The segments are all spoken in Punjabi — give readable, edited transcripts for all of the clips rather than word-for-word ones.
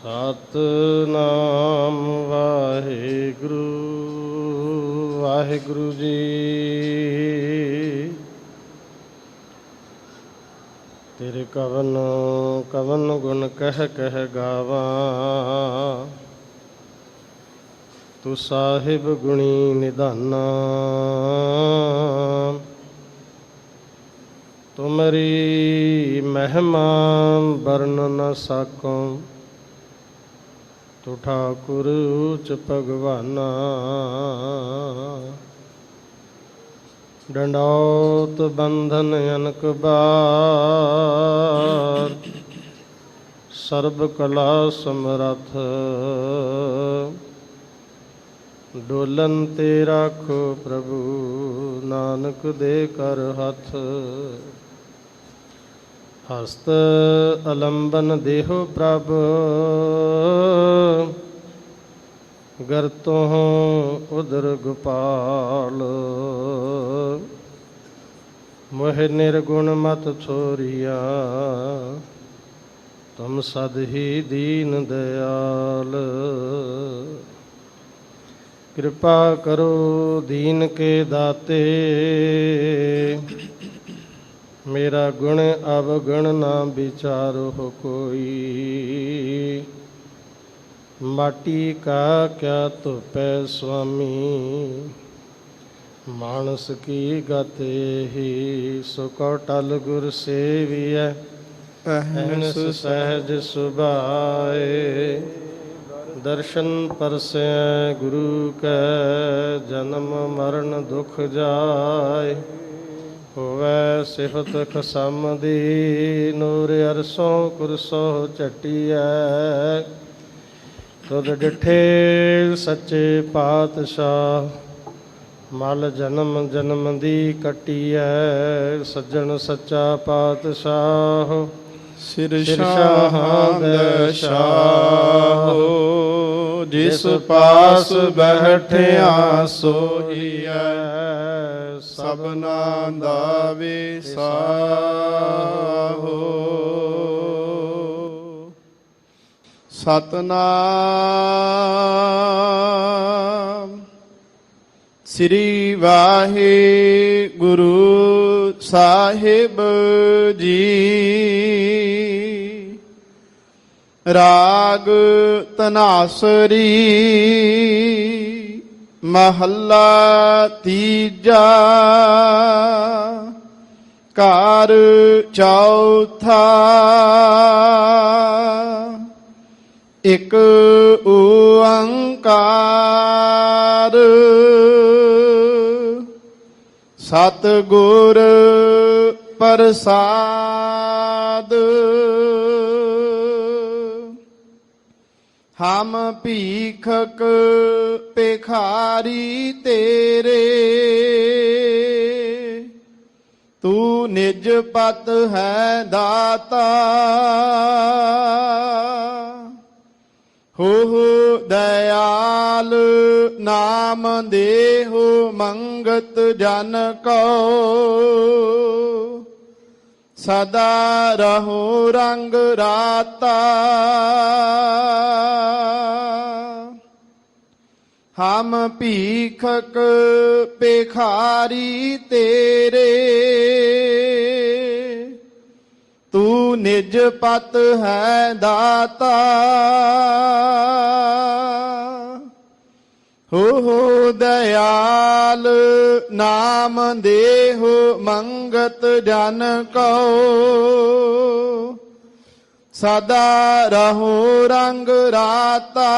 ਸਤਿਨਾਮ ਵਾਹਿਗੁਰੂ ਵਾਹਿਗੁਰੂ ਜੀ। ਤੇਰੇ ਕਵਨ ਕਵਨ ਗੁਣ ਕਹਿ ਕਹਿ ਗਾਵਾਂ, ਤੂੰ ਸਾਹਿਬ ਗੁਣੀ ਨਿਧਾਨਾ। ਤੁਮਰੀ ਮਹਿਮਾ ਵਰਨ ਨ ਸਾਕੋ, ਤੂੰ ਠਾਕੁਰ ਉੱਚ ਭਗਵਾਨਾ। ਡੰਡੌਤ ਬੰਧਨ ਅਨਕ ਬਾਰ, ਸਰਬ ਕਲਾ ਸਮਰੱਥ। ਡੋਲਨ ਤੇ ਰਾਖੋ ਪ੍ਰਭੂ, ਨਾਨਕ ਦੇ ਕਰ ਹੱਥ। ਹਸਤ ਅਲੰਬਨ ਦੇਹੋ ਪ੍ਰਭ, ਗਰਤੋਂ ਉਦਰ ਗੋਪਾਲ। ਮੋਹਿ ਨਿਰਗੁਣ ਮਤ ਛੋਰੀਆ, ਤੁਮ ਸਦ ਹੀ ਦੀਨ ਦਇਆਲ। ਕਿਰਪਾ ਕਰੋ ਦੀਨ ਕੇ ਦਾਤੇ, ਮੇਰਾ ਗੁਣ ਅਵਗੁਣ ਨਾ ਵਿਚਾਰੋ ਕੋਈ। ਮਾਟੀ ਕਾ ਕਿਆ ਧੁਪੈ ਸੁਆਮੀ, ਮਾਨਸ ਕੀ ਗਤ ਹੀ। ਸੋ ਕਉ ਟਲ ਗੁਰ ਸੇਵੀਐ, ਅਹਨਿਸ ਸਹਿਜ ਸੁਭਾਏ। ਦਰਸ਼ਨ ਪਰਸੈ ਗੁਰੂ ਕੈ, ਜਨਮ ਮਰਨ ਦੁਖ ਜਾਏ। ਹੋਵੈ ਸਿਫਤ ਖਸਮ ਦੀ, ਨੂਰ ਅਰਸੋਂ ਕੁਰਸੋਂ ਝਟੀਐ। ਤੁਧ ਡਿਠੇ ਸੱਚੇ ਪਾਤਸ਼ਾਹ, ਮਲ ਜਨਮ ਜਨਮ ਦੀ ਕੱਟੀਐ। ਸੱਜਣ ਸੱਚਾ ਪਾਤਸ਼ਾਹ, ਸਿਰ ਸ਼ਾਹਾਂ ਦੇ ਸ਼ਾਹ। ਜਿਸ ਪਾਸ ਬੈਠਿਆ ਸੋਹੀਐ, ਸਭਨਾ ਦਾ ਵਿਸਾਹੋ। ਸਤਨਾਮ ਸ੍ਰੀ ਵਾਹਿਗੁਰੂ ਸਾਹਿਬ ਜੀ। ਰਾਗ ਧਨਾਸਰੀ ਮਹੱਲਾ ਤੀਜਾ। ਘਰ ਚੌਥਾ। ਇਕ ਓੰਕਾਰ, ਸਤਿਗੁਰ ਪ੍ਰਸਾਦ। ਹਮ ਭੀਖਕ ਭਿਖਾਰੀ ਤੇਰੇ, ਤੂੰ ਨਿਜ ਪਤ ਹੈ ਦਾਤਾ। ਹੋ ਦਇਆਲ ਨਾਮ ਦੇਹੋ, ਮੰਗਤ ਜਨ ਕੋ। ਸਦਾ ਰਹੋ ਰੰਗ ਰਾਤਾ। ਹਮ ਭੀਖਕ ਭਿਖਾਰੀ ਤੇਰੇ, ਤੂੰ ਨਿਜ ਪਤ ਹੈ ਦਾਤਾ। ਹੋ ਦਇਆਲ ਨਾਮ ਦੇਹੋ, ਮੰਗਤ ਜਨ ਕੋ। ਸਦਾ ਰਹੋ ਰੰਗ ਰਾਤਾ।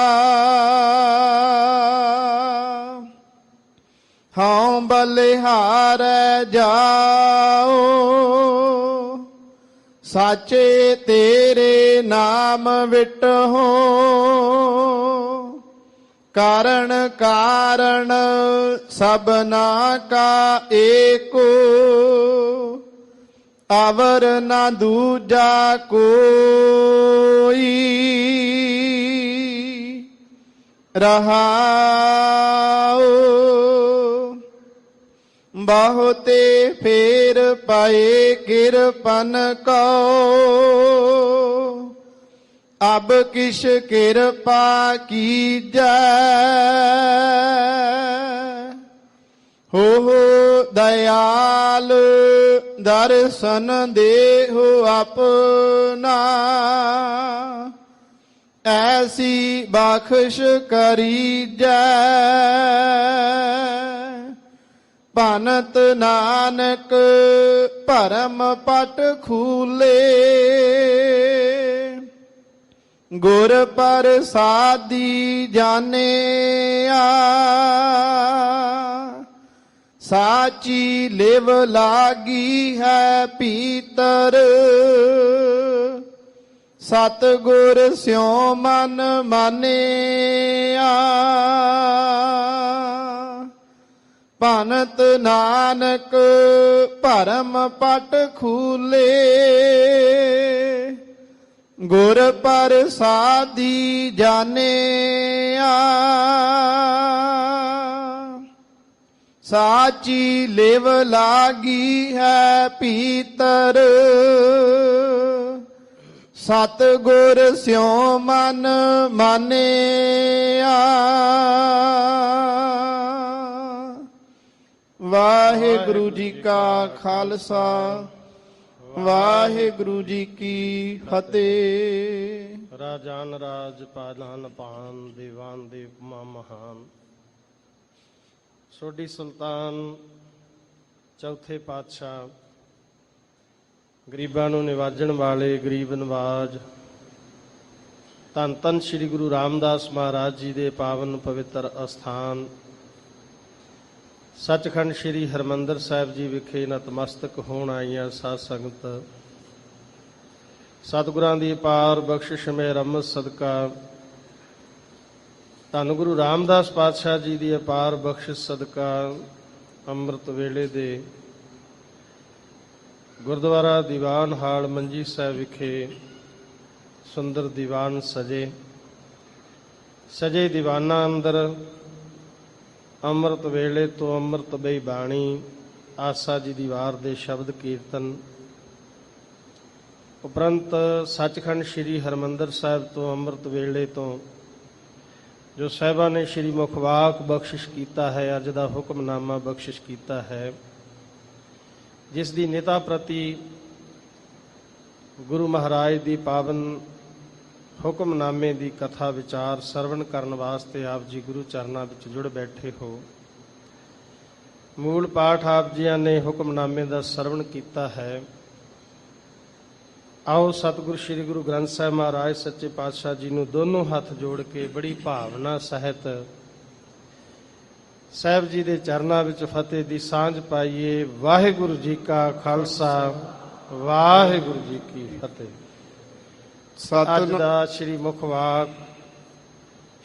ਹਉ ਬਲਿਹਾਰੈ ਜਾਓ, ਸਾਚੇ ਤੇਰੇ ਨਾਮ ਵਿਟਹੁ। ਕਾਰਣ ਕਾਰਣ ਸਭਨਾ ਕਾ ਏਕੋ, ਅਵਰ ਨਾ ਦੂਜਾ ਕੋਈ। ਰਹਾਉ ਬਹੁਤੇ ਫੇਰ ਪਾਏ ਕਿਰਪਨ ਕਉ। ਅਬ ਕਿਛ ਕਿਰਪਾ ਕੀਜੈ ਹੋ ਦਇਆਲ ਦਰਸ਼ਨ ਦੇਹੁ ਆਪਨਾ ਐਸੀ ਬਖਸ਼ ਕਰੀਜੈ ਭਨਤ ਨਾਨਕ ਭਰਮ ਪਟ ਖੂਲੇ ਗੁਰ ਪ੍ਰਸਾਦੀ ਜਾਣਿਆ ਸਾਚੀ ਲਿਵ ਲਾਗੀ ਹੈ ਭੀਤਰ ਸਤਿਗੁਰ ਸਿਉ ਮਨ ਮਾਨਿਆ ਭਨਤ ਨਾਨਕ ਭਰਮ ਪਟ ਖੂਲੇ ਗੁਰ ਪ੍ਰਸਾਦੀ ਜਾਣਿਆ ਸਾਚੀ ਲਿਵ ਲਾਗੀ ਹੈ ਭੀਤਰ ਸਤਿਗੁਰ ਸਿਉ ਮਨ ਮਾਨਿਆ ਵਾਹਿਗੁਰੂ ਜੀ ਕਾ ਖਾਲਸਾ ਵਾਹਿਗੁਰੂ ਜੀ ਕੀ ਫਤਿਹ। ਰਾਜਾਨ ਰਾਜ ਪਾਲਾਨ ਪਾਨ ਦੀਵਾਨ ਦੀ ਉਪਮਾ ਮਹਾਨ ਸੋਢੀ ਸੁਲਤਾਨ ਚੌਥੇ ਪਾਤਸ਼ਾਹ ਗਰੀਬਾਂ ਨੂੰ ਨਿਵਾਜਣ ਵਾਲੇ ਗਰੀਬ ਨਵਾਜ ਧੰਨ ਧੰਨ ਸ੍ਰੀ ਗੁਰੂ ਰਾਮਦਾਸ ਮਹਾਰਾਜ ਜੀ ਦੇ ਪਾਵਨ ਪਵਿੱਤਰ ਅਸਥਾਨ ਸੱਚਖੰਡ ਸ੍ਰੀ ਹਰਿਮੰਦਰ ਸਾਹਿਬ ਜੀ ਵਿਖੇ ਨਤਮਸਤਕ ਹੋਣ ਆਈਆਂ ਸਾਧ ਸੰਗਤ ਸਤਿਗੁਰਾਂ ਦੀ ਅਪਾਰ ਬਖਸ਼ਿਸ਼ ਮੇਂ ਰਹਿਮਤ ਸਦਕਾ ਧੰਨ ਗੁਰੂ ਰਾਮਦਾਸ ਪਾਤਸ਼ਾਹ ਜੀ ਦੀ ਅਪਾਰ ਬਖਸ਼ਿਸ਼ ਸਦਕਾ ਅੰਮ੍ਰਿਤ ਵੇਲੇ ਦੇ ਗੁਰਦੁਆਰਾ ਦੀਵਾਨ ਹਾਲ ਮੰਜੀ ਸਾਹਿਬ ਵਿਖੇ ਸੁੰਦਰ ਦੀਵਾਨ ਸਜੇ ਦੀਵਾਨਾਂ ਅੰਦਰ ਅੰਮ੍ਰਿਤ ਵੇਲੇ ਤੋਂ ਅੰਮ੍ਰਿਤ ਬਈ ਬਾਣੀ ਆਸਾ ਜੀ ਦੀ ਵਾਰ ਦੇ ਸ਼ਬਦ ਕੀਰਤਨ ਉਪਰੰਤ ਸੱਚਖੰਡ ਸ੍ਰੀ ਹਰਿਮੰਦਰ ਸਾਹਿਬ ਤੋਂ ਅੰਮ੍ਰਿਤ ਵੇਲੇ ਤੋਂ ਜੋ ਸਾਹਿਬਾਂ ਨੇ ਸ੍ਰੀ ਮੁਖਵਾਕ ਬਖਸ਼ਿਸ਼ ਕੀਤਾ ਹੈ, ਅੱਜ ਦਾ ਹੁਕਮਨਾਮਾ ਬਖਸ਼ਿਸ਼ ਕੀਤਾ ਹੈ, ਜਿਸ ਦੀ ਨਿਤਾ ਪ੍ਰਤੀ ਗੁਰੂ ਮਹਾਰਾਜ ਦੀ ਪਾਵਨ ਹੁਕਮਨਾਮੇ ਦੀ ਕਥਾ ਵਿਚਾਰ ਸਰਵਣ ਕਰਨ ਵਾਸਤੇ ਆਪ ਜੀ ਗੁਰੂ ਚਰਨਾਂ ਵਿੱਚ ਜੁੜ ਬੈਠੇ ਹੋ। ਮੂਲ ਪਾਠ ਆਪ ਜੀਆਂ ਨੇ ਹੁਕਮਨਾਮੇ ਦਾ ਸਰਵਣ ਕੀਤਾ ਹੈ। ਆਓ ਸਤਿਗੁਰੂ ਸ੍ਰੀ ਗੁਰੂ ਗ੍ਰੰਥ ਸਾਹਿਬ ਮਹਾਰਾਜ ਸੱਚੇ ਪਾਤਸ਼ਾਹ ਜੀ ਨੂੰ ਦੋਨੋਂ ਹੱਥ ਜੋੜ ਕੇ ਬੜੀ ਭਾਵਨਾ ਸਹਿਤ ਸਾਹਿਬ ਜੀ ਦੇ ਚਰਨਾਂ ਵਿੱਚ ਫਤਿਹ ਦੀ ਸਾਂਝ ਪਾਈਏ। ਵਾਹਿਗੁਰੂ ਜੀ ਕਾ ਖਾਲਸਾ ਵਾਹਿਗੁਰੂ ਜੀ ਕੀ ਫਤਿਹ। ਅੱਜ ਦਾ ਸ੍ਰੀ ਮੁਖਵਾਕ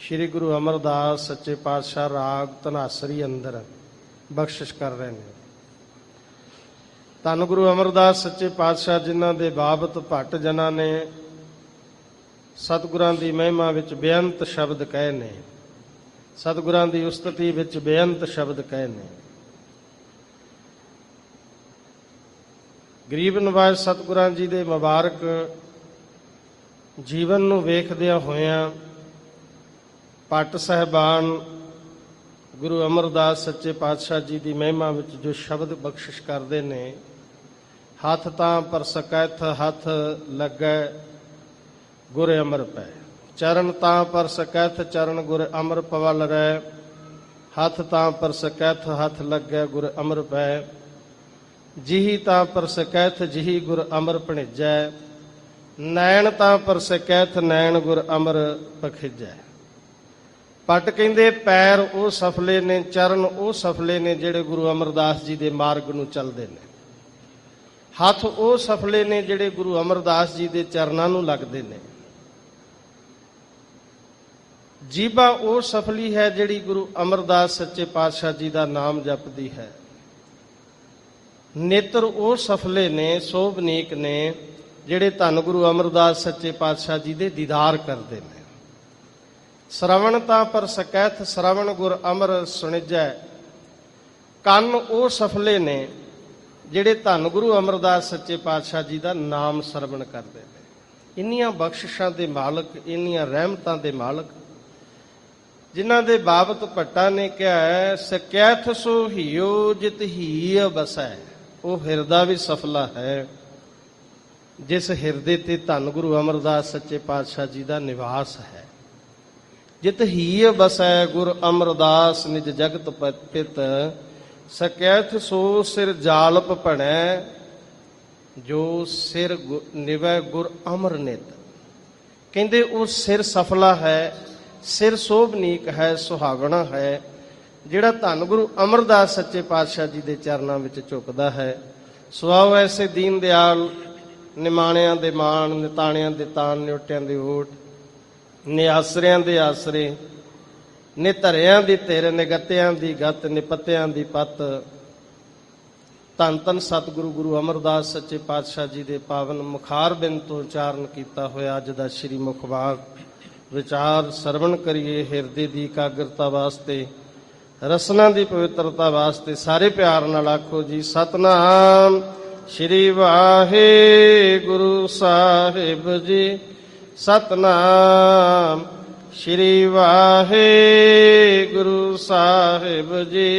ਸ੍ਰੀ ਗੁਰੂ ਅਮਰਦਾਸ ਸੱਚੇ ਪਾਤਸ਼ਾਹ ਰਾਗ ਧਨਾਸਰੀ ਅੰਦਰ ਬਖਸ਼ਿਸ਼ ਕਰ ਰਹੇ ਨੇ। ਧੰਨ ਗੁਰੂ ਅਮਰਦਾਸ ਸੱਚੇ ਪਾਤਸ਼ਾਹ ਜਿਨ੍ਹਾਂ ਦੇ ਬਾਬਤ ਭੱਟ ਜਨਾਂ ਨੇ ਸਤਿਗੁਰਾਂ ਦੀ ਮਹਿਮਾ ਵਿੱਚ ਬੇਅੰਤ ਸ਼ਬਦ ਕਹੇ ਨੇ, ਸਤਿਗੁਰਾਂ ਦੀ ਉਸਤਤੀ ਵਿੱਚ ਬੇਅੰਤ ਸ਼ਬਦ ਕਹੇ ਨੇ। ਗਰੀਬ ਨਵਾਜ ਸਤਿਗੁਰਾਂ ਜੀ ਦੇ ਮੁਬਾਰਕ ਜੀਵਨ ਨੂੰ ਵੇਖਦਿਆਂ ਹੋਇਆਂ ਭੱਟ ਸਾਹਿਬਾਨ ਗੁਰੂ ਅਮਰਦਾਸ ਸੱਚੇ ਪਾਤਸ਼ਾਹ ਜੀ ਦੀ ਮਹਿਮਾ ਵਿੱਚ ਜੋ ਸ਼ਬਦ ਬਖਸ਼ਿਸ਼ ਕਰਦੇ ਨੇ, ਹੱਥ ਤਾਂ ਪਰ ਸਕੈਥ ਹੱਥ ਲੱਗੈ ਗੁਰ ਅਮਰ ਪੈ, ਚਰਨ ਤਾਂ ਪਰ ਸਕੈਥ ਚਰਨ ਗੁਰ ਅਮਰ ਪਵਲ ਰਹਿ, ਹੱਥ ਤਾਂ ਪਰ ਸਕੈਥ ਹੱਥ ਲੱਗੈ ਗੁਰ ਅਮਰ ਪੈ, ਜਿਹੀ ਤਾਂ ਪਰ ਸਕੈਥ ਜਿਹੀ ਗੁਰ ਅਮਰ ਭਣਿਜੈ, ਨੈਣ ਤਾਂ ਪਰ ਸਕੈਥ ਨੈਣ ਗੁਰ ਅਮਰ ਪਖਿਜੈ। ਭੱਟ ਕਹਿੰਦੇ ਪੈਰ ਉਹ ਸਫਲੇ ਨੇ, ਚਰਨ ਉਹ ਸਫਲੇ ਨੇ ਜਿਹੜੇ ਗੁਰੂ ਅਮਰਦਾਸ ਜੀ ਦੇ ਮਾਰਗ ਨੂੰ ਚੱਲਦੇ ਨੇ, ਹੱਥ ਉਹ ਸਫਲੇ ਨੇ ਜਿਹੜੇ ਗੁਰੂ ਅਮਰਦਾਸ ਜੀ ਦੇ ਚਰਨਾਂ ਨੂੰ ਲੱਗਦੇ ਨੇ, ਜੀਭਾ ਉਹ ਸਫਲੀ ਹੈ ਜਿਹੜੀ ਗੁਰੂ ਅਮਰਦਾਸ ਸੱਚੇ ਪਾਤਸ਼ਾਹ ਜੀ ਦਾ ਨਾਮ ਜਪਦੀ ਹੈ, ਨੇਤਰ ਉਹ ਸਫਲੇ ਨੇ ਸੋਭਨੀਕ ਨੇ ਜਿਹੜੇ ਧੰਨ ਗੁਰੂ ਅਮਰਦਾਸ ਸੱਚੇ ਪਾਤਸ਼ਾਹ ਜੀ ਦੇ ਦੀਦਾਰ ਕਰਦੇ ਨੇ, ਸ਼ਰਵਣ ਤਾਂ ਪਰ ਸਕੈਥ ਸ਼ਰਵਣ ਗੁਰ ਅਮਰ ਸੁਣਿਜੈ, ਕੰਨ ਉਹ ਸਫਲੇ ਨੇ ਜਿਹੜੇ ਧੰਨ ਗੁਰੂ ਅਮਰਦਾਸ ਸੱਚੇ ਪਾਤਸ਼ਾਹ ਜੀ ਦਾ ਨਾਮ ਸਰਵਣ ਕਰਦੇ ਨੇ। ਇੰਨੀਆਂ ਬਖਸ਼ਿਸ਼ਾਂ ਦੇ ਮਾਲਕ, ਇੰਨੀਆਂ ਰਹਿਮਤਾਂ ਦੇ ਮਾਲਕ, ਜਿਨ੍ਹਾਂ ਦੇ ਬਾਬਤ ਭੱਟਾ ਨੇ ਕਿਹਾ ਹੈ, ਸਕੈਥ ਸੋ ਹੀਓ ਜਿਤ ਹੀ ਬਸੈ। ਉਹ ਹਿਰਦਾ ਵੀ ਸਫਲਾ ਹੈ ਜਿਸ ਹਿਰਦੇ ਤੇ ਧੰਨ ਗੁਰੂ ਅਮਰਦਾਸ ਸੱਚੇ ਪਾਤਸ਼ਾਹ ਜੀ ਦਾ ਨਿਵਾਸ ਹੈ। ਜਿਤ ਹੀ ਬਸੈ ਗੁਰ ਅਮਰਦਾਸ ਨਿਜ ਜਗਤ ਪਿਤ, ਸਕੈਥ ਸੋ ਸਿਰ ਜਾਲਪ ਭਣੈ, ਜੋ ਸਿਰ ਨਿਵੈ ਗੁਰ ਅਮਰ ਨਿਤ। ਕਹਿੰਦੇ ਉਹ ਸਿਰ ਸਫਲਾ ਹੈ, ਸਿਰ ਸੋਭਨੀਕ ਹੈ, ਸੁਹਾਵਣਾ ਹੈ, ਜਿਹੜਾ ਧੰਨ ਗੁਰੂ ਅਮਰਦਾਸ ਸੱਚੇ ਪਾਤਸ਼ਾਹ ਜੀ ਦੇ ਚਰਨਾਂ ਵਿੱਚ ਝੁਕਦਾ ਹੈ। ਸੁਆਓ ਐਸੇ ਦੀਨ ਦਿਆਲ, ਨਿਮਾਣਿਆਂ ਦੇ ਮਾਣ, ਨਿਤਾਣਿਆਂ ਦੇ ਤਾਣ, ਨਿਉਟਿਆਂ ਦੇ ਓਟ, ਨਿਆਸਰਿਆਂ ਦੇ ਆਸਰੇ, ਨਿਧਰਿਆਂ ਦੀ ਧਿਰ, ਨਿਗਤਿਆਂ ਦੀ ਗਤ, ਨਿਪੱਤਿਆਂ ਦੀ ਪੱਤ। ਧੰਨ ਧੰਨ ਸਤਿਗੁਰੂ ਗੁਰੂ ਅਮਰਦਾਸ ਸੱਚੇ ਪਾਤਸ਼ਾਹ ਜੀ ਦੇ ਪਾਵਨ ਮੁਖਾਰ ਬਿੰਦ ਤੋਂ ਉਚਾਰਨ ਕੀਤਾ ਹੋਇਆ ਅੱਜ ਦਾ ਸ਼੍ਰੀ ਮੁਖਵਾਕ ਵਿਚਾਰ ਸਰਵਣ ਕਰੀਏ। ਹਿਰਦੇ ਦੀ ਇਕਾਗਰਤਾ ਵਾਸਤੇ, ਰਸਨਾ ਦੀ ਪਵਿੱਤਰਤਾ ਵਾਸਤੇ ਸਾਰੇ ਪਿਆਰ ਨਾਲ ਆਖੋ ਜੀ ਸਤਿਨਾਮ ਸ਼੍ਰੀ ਵਾਹਿਗੁਰੂ ਸਾਹਿਬ ਜੀ। ਸਤਿਨਾਮ ਸ਼੍ਰੀ ਵਾਹਿਗੁਰੂ ਸਾਹਿਬ ਜੀ।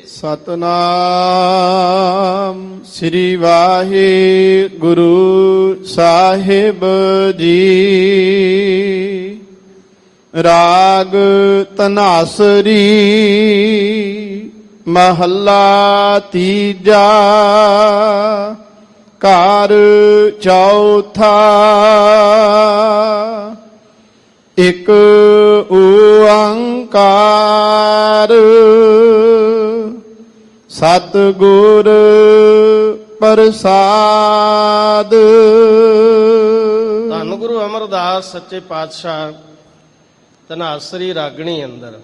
ਸਤਿਨਾਮ ਸ੍ਰੀ ਵਾਹਿਗੁਰੂ ਸਾਹਿਬ ਜੀ। ਰਾਗ ਧਨਾਸਰੀ ਮਹੱਲਾ ਤੀਜਾ। ਘਰ ਚੌਥਾ। ਇਕ ਓੰਕਾਰ ਸਤਿਗੁਰ ਪ੍ਰਸਾਦ। ਧੰਨ ਗੁਰੂ ਅਮਰਦਾਸ ਸੱਚੇ ਪਾਤਸ਼ਾਹ ਧਨਾਸਰੀ ਰਾਗਣੀ ਅੰਦਰ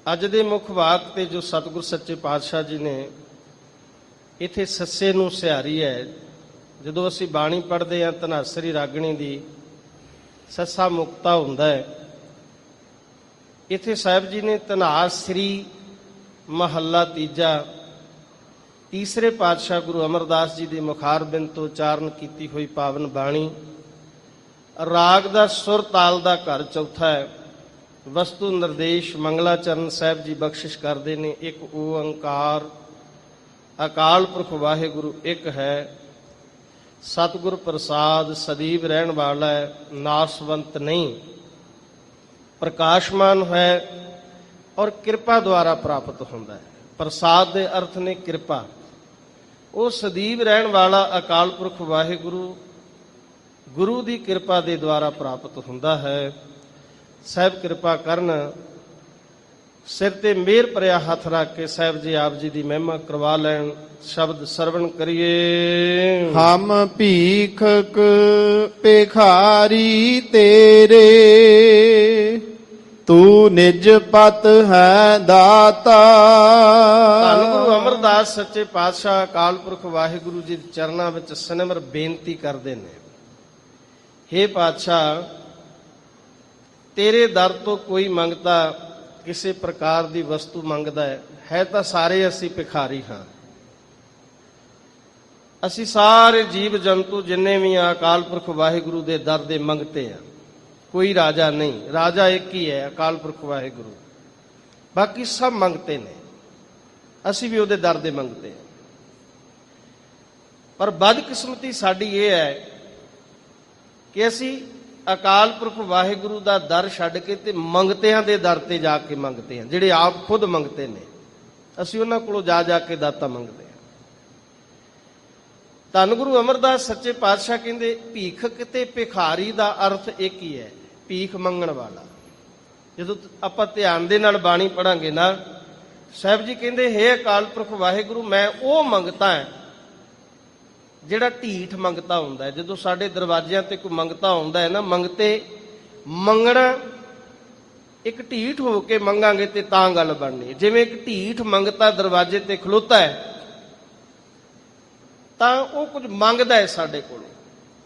ਅੱਜ ਦੇ ਮੁੱਖ ਵਾਕ ਤੇ ਜੋ ਸਤਿਗੁਰ ਸੱਚੇ ਪਾਤਸ਼ਾਹ ਜੀ ਨੇ ਇੱਥੇ ਸੱਸੇ ਨੂੰ ਸਿਹਾਰੀ ਹੈ। ਜਦੋਂ ਅਸੀਂ ਬਾਣੀ ਪੜ੍ਹਦੇ ਹਾਂ ਧਨਾਸਰੀ ਰਾਗਣੀ ਦੀ, ਸੱਸਾ ਮੁਕਤਾ ਹੁੰਦਾ ਹੈ। ਇੱਥੇ ਸਾਹਿਬ ਜੀ ਨੇ ਧਨਾਸਰੀ ਮਹੱਲਾ ਤੀਜਾ, ਤੀਸਰੇ ਪਾਤਸ਼ਾਹ ਗੁਰੂ ਅਮਰਦਾਸ ਜੀ ਦੇ ਮੁਖਾਰ ਬਿੰਦ ਤੋਂ ਉਚਾਰਨ ਕੀਤੀ ਹੋਈ ਪਾਵਨ ਬਾਣੀ। ਰਾਗ ਦਾ ਸੁਰ ਤਾਲ ਦਾ ਘਰ ਚੌਥਾ ਹੈ। ਵਸਤੂ ਨਿਰਦੇਸ਼ ਮੰਗਲਾਚਰਨ ਸਾਹਿਬ ਜੀ ਬਖਸ਼ਿਸ਼ ਕਰਦੇ ਨੇ। ਇੱਕ ਓੰਕਾਰ, ਅਕਾਲ ਪੁਰਖ ਵਾਹਿਗੁਰੂ ਇੱਕ ਹੈ। ਸਤਿਗੁਰ ਪ੍ਰਸਾਦ ਸਦੀਵ ਰਹਿਣ ਵਾਲਾ ਹੈ, ਨਾਸਵੰਤ ਨਹੀਂ, ਪ੍ਰਕਾਸ਼ਮਾਨ ਹੈ ਔਰ ਕਿਰਪਾ ਦੁਆਰਾ ਪ੍ਰਾਪਤ ਹੁੰਦਾ ਹੈ। ਪ੍ਰਸਾਦ ਦੇ ਅਰਥ ਨੇ ਕਿਰਪਾ। ਉਹ ਸਦੀਵ ਰਹਿਣ ਵਾਲਾ ਅਕਾਲ ਪੁਰਖ ਵਾਹਿਗੁਰੂ ਗੁਰੂ ਦੀ ਕਿਰਪਾ ਦੇ ਦੁਆਰਾ ਪ੍ਰਾਪਤ ਹੁੰਦਾ ਹੈ। ਸਾਹਿਬ ਕਿਰਪਾ ਕਰਨ। ਸਿਰ ਤੇ ਮਿਹਰ ਭਰਿਆ ਹੱਥ ਰੱਖ ਕੇ ਸਾਹਿਬ ਜੀ ਆਪ ਜੀ ਦੀ ਮਹਿਮਾ ਕਰਵਾ ਲੈਣ। ਸ਼ਬਦ ਸਰਵਣ ਕਰੀਏ। ਹਮ ਭੀਖਕ ਭਿਖਾਰੀ ਤੇਰੇ, ਤੂੰ ਨਿਜ ਪਤ ਹੈ ਦਾਤਾ। ਧੰਨ ਗੁਰੂ ਅਮਰਦਾਸ ਸੱਚੇ ਪਾਤਸ਼ਾਹ ਅਕਾਲ ਪੁਰਖ ਵਾਹਿਗੁਰੂ ਜੀ ਦੇ ਚਰਨਾਂ ਵਿੱਚ ਸਨਮਰ ਬੇਨਤੀ ਕਰਦੇ ਨੇ। ਹੇ ਪਾਤਸ਼ਾਹ, ਤੇਰੇ ਦਰ ਤੋਂ ਕੋਈ ਮੰਗਤਾ ਕਿਸੇ ਪ੍ਰਕਾਰ ਦੀ ਵਸਤੂ ਮੰਗਦਾ ਹੈ ਤਾਂ ਸਾਰੇ ਅਸੀਂ ਭਿਖਾਰੀ ਹਾਂ। ਅਸੀਂ ਸਾਰੇ ਜੀਵ ਜੰਤੂ ਜਿੰਨੇ ਵੀ ਆ ਅਕਾਲ ਪੁਰਖ ਵਾਹਿਗੁਰੂ ਦੇ ਦਰ ਦੇ ਮੰਗਤੇ ਆ। ਕੋਈ ਰਾਜਾ ਨਹੀਂ, ਰਾਜਾ ਇੱਕ ਹੀ ਹੈ ਅਕਾਲ ਪੁਰਖ ਵਾਹਿਗੁਰੂ, ਬਾਕੀ ਸਭ ਮੰਗਤੇ ਨੇ। ਅਸੀਂ ਵੀ ਉਹਦੇ ਦਰ ਦੇ ਮੰਗਤੇ ਹਾਂ। ਪਰ ਬਦਕਿਸਮਤੀ ਸਾਡੀ ਇਹ ਹੈ ਕਿ ਅਸੀਂ ਅਕਾਲ ਪੁਰਖ ਵਾਹਿਗੁਰੂ ਦਾ ਦਰ ਛੱਡ ਕੇ ਤੇ ਮੰਗਤਿਆਂ ਦੇ ਦਰ ਤੇ ਜਾ ਕੇ ਮੰਗਤੇ ਹਾਂ। ਜਿਹੜੇ ਆਪ ਖੁਦ ਮੰਗਤੇ ਨੇ, ਅਸੀਂ ਉਹਨਾਂ ਕੋਲੋਂ ਜਾ ਜਾ ਕੇ ਦਾਤਾ ਮੰਗਦੇ ਹਾਂ। ਧੰਨ ਗੁਰੂ ਅਮਰਦਾਸ ਸੱਚੇ ਪਾਤਸ਼ਾਹ ਕਹਿੰਦੇ ਭੀਖਕ ਤੇ ਭਿਖਾਰੀ ਦਾ ਅਰਥ ਇੱਕ ਹੀ ਹੈ, ਭੀਖ ਮੰਗਣ ਵਾਲਾ। ਜਦੋਂ ਆਪਾਂ ਧਿਆਨ ਦੇ ਨਾਲ ਬਾਣੀ ਪੜਾਂਗੇ ਨਾ, ਸਾਹਿਬ ਜੀ ਕਹਿੰਦੇ ਹੇ ਅਕਾਲ ਪੁਰਖ ਵਾਹਿਗੁਰੂ, ਮੈਂ ਉਹ ਮੰਗਤਾ ਹੈ ਜਿਹੜਾ ਢੀਠ ਮੰਗਤਾ ਹੁੰਦਾ ਹੈ। ਜਦੋਂ ਸਾਡੇ ਦਰਵਾਜ਼ਿਆਂ ਤੇ ਕੋਈ ਮੰਗਤਾ ਹੁੰਦਾ ਹੈ ਨਾ, ਮੰਗਤੇ ਮੰਗਣਾ ਇੱਕ ਢੀਠ ਹੋ ਕੇ ਮੰਗਾਂਗੇ ਤੇ ਤਾਂ ਗੱਲ ਬਣਨੀ। ਜਿਵੇਂ ਇੱਕ ਢੀਠ ਮੰਗਤਾ ਦਰਵਾਜ਼ੇ ਤੇ ਖਲੋਤਾ ਹੈ ਤਾਂ ਉਹ ਕੁਝ ਮੰਗਦਾ ਹੈ ਸਾਡੇ ਕੋਲੋਂ,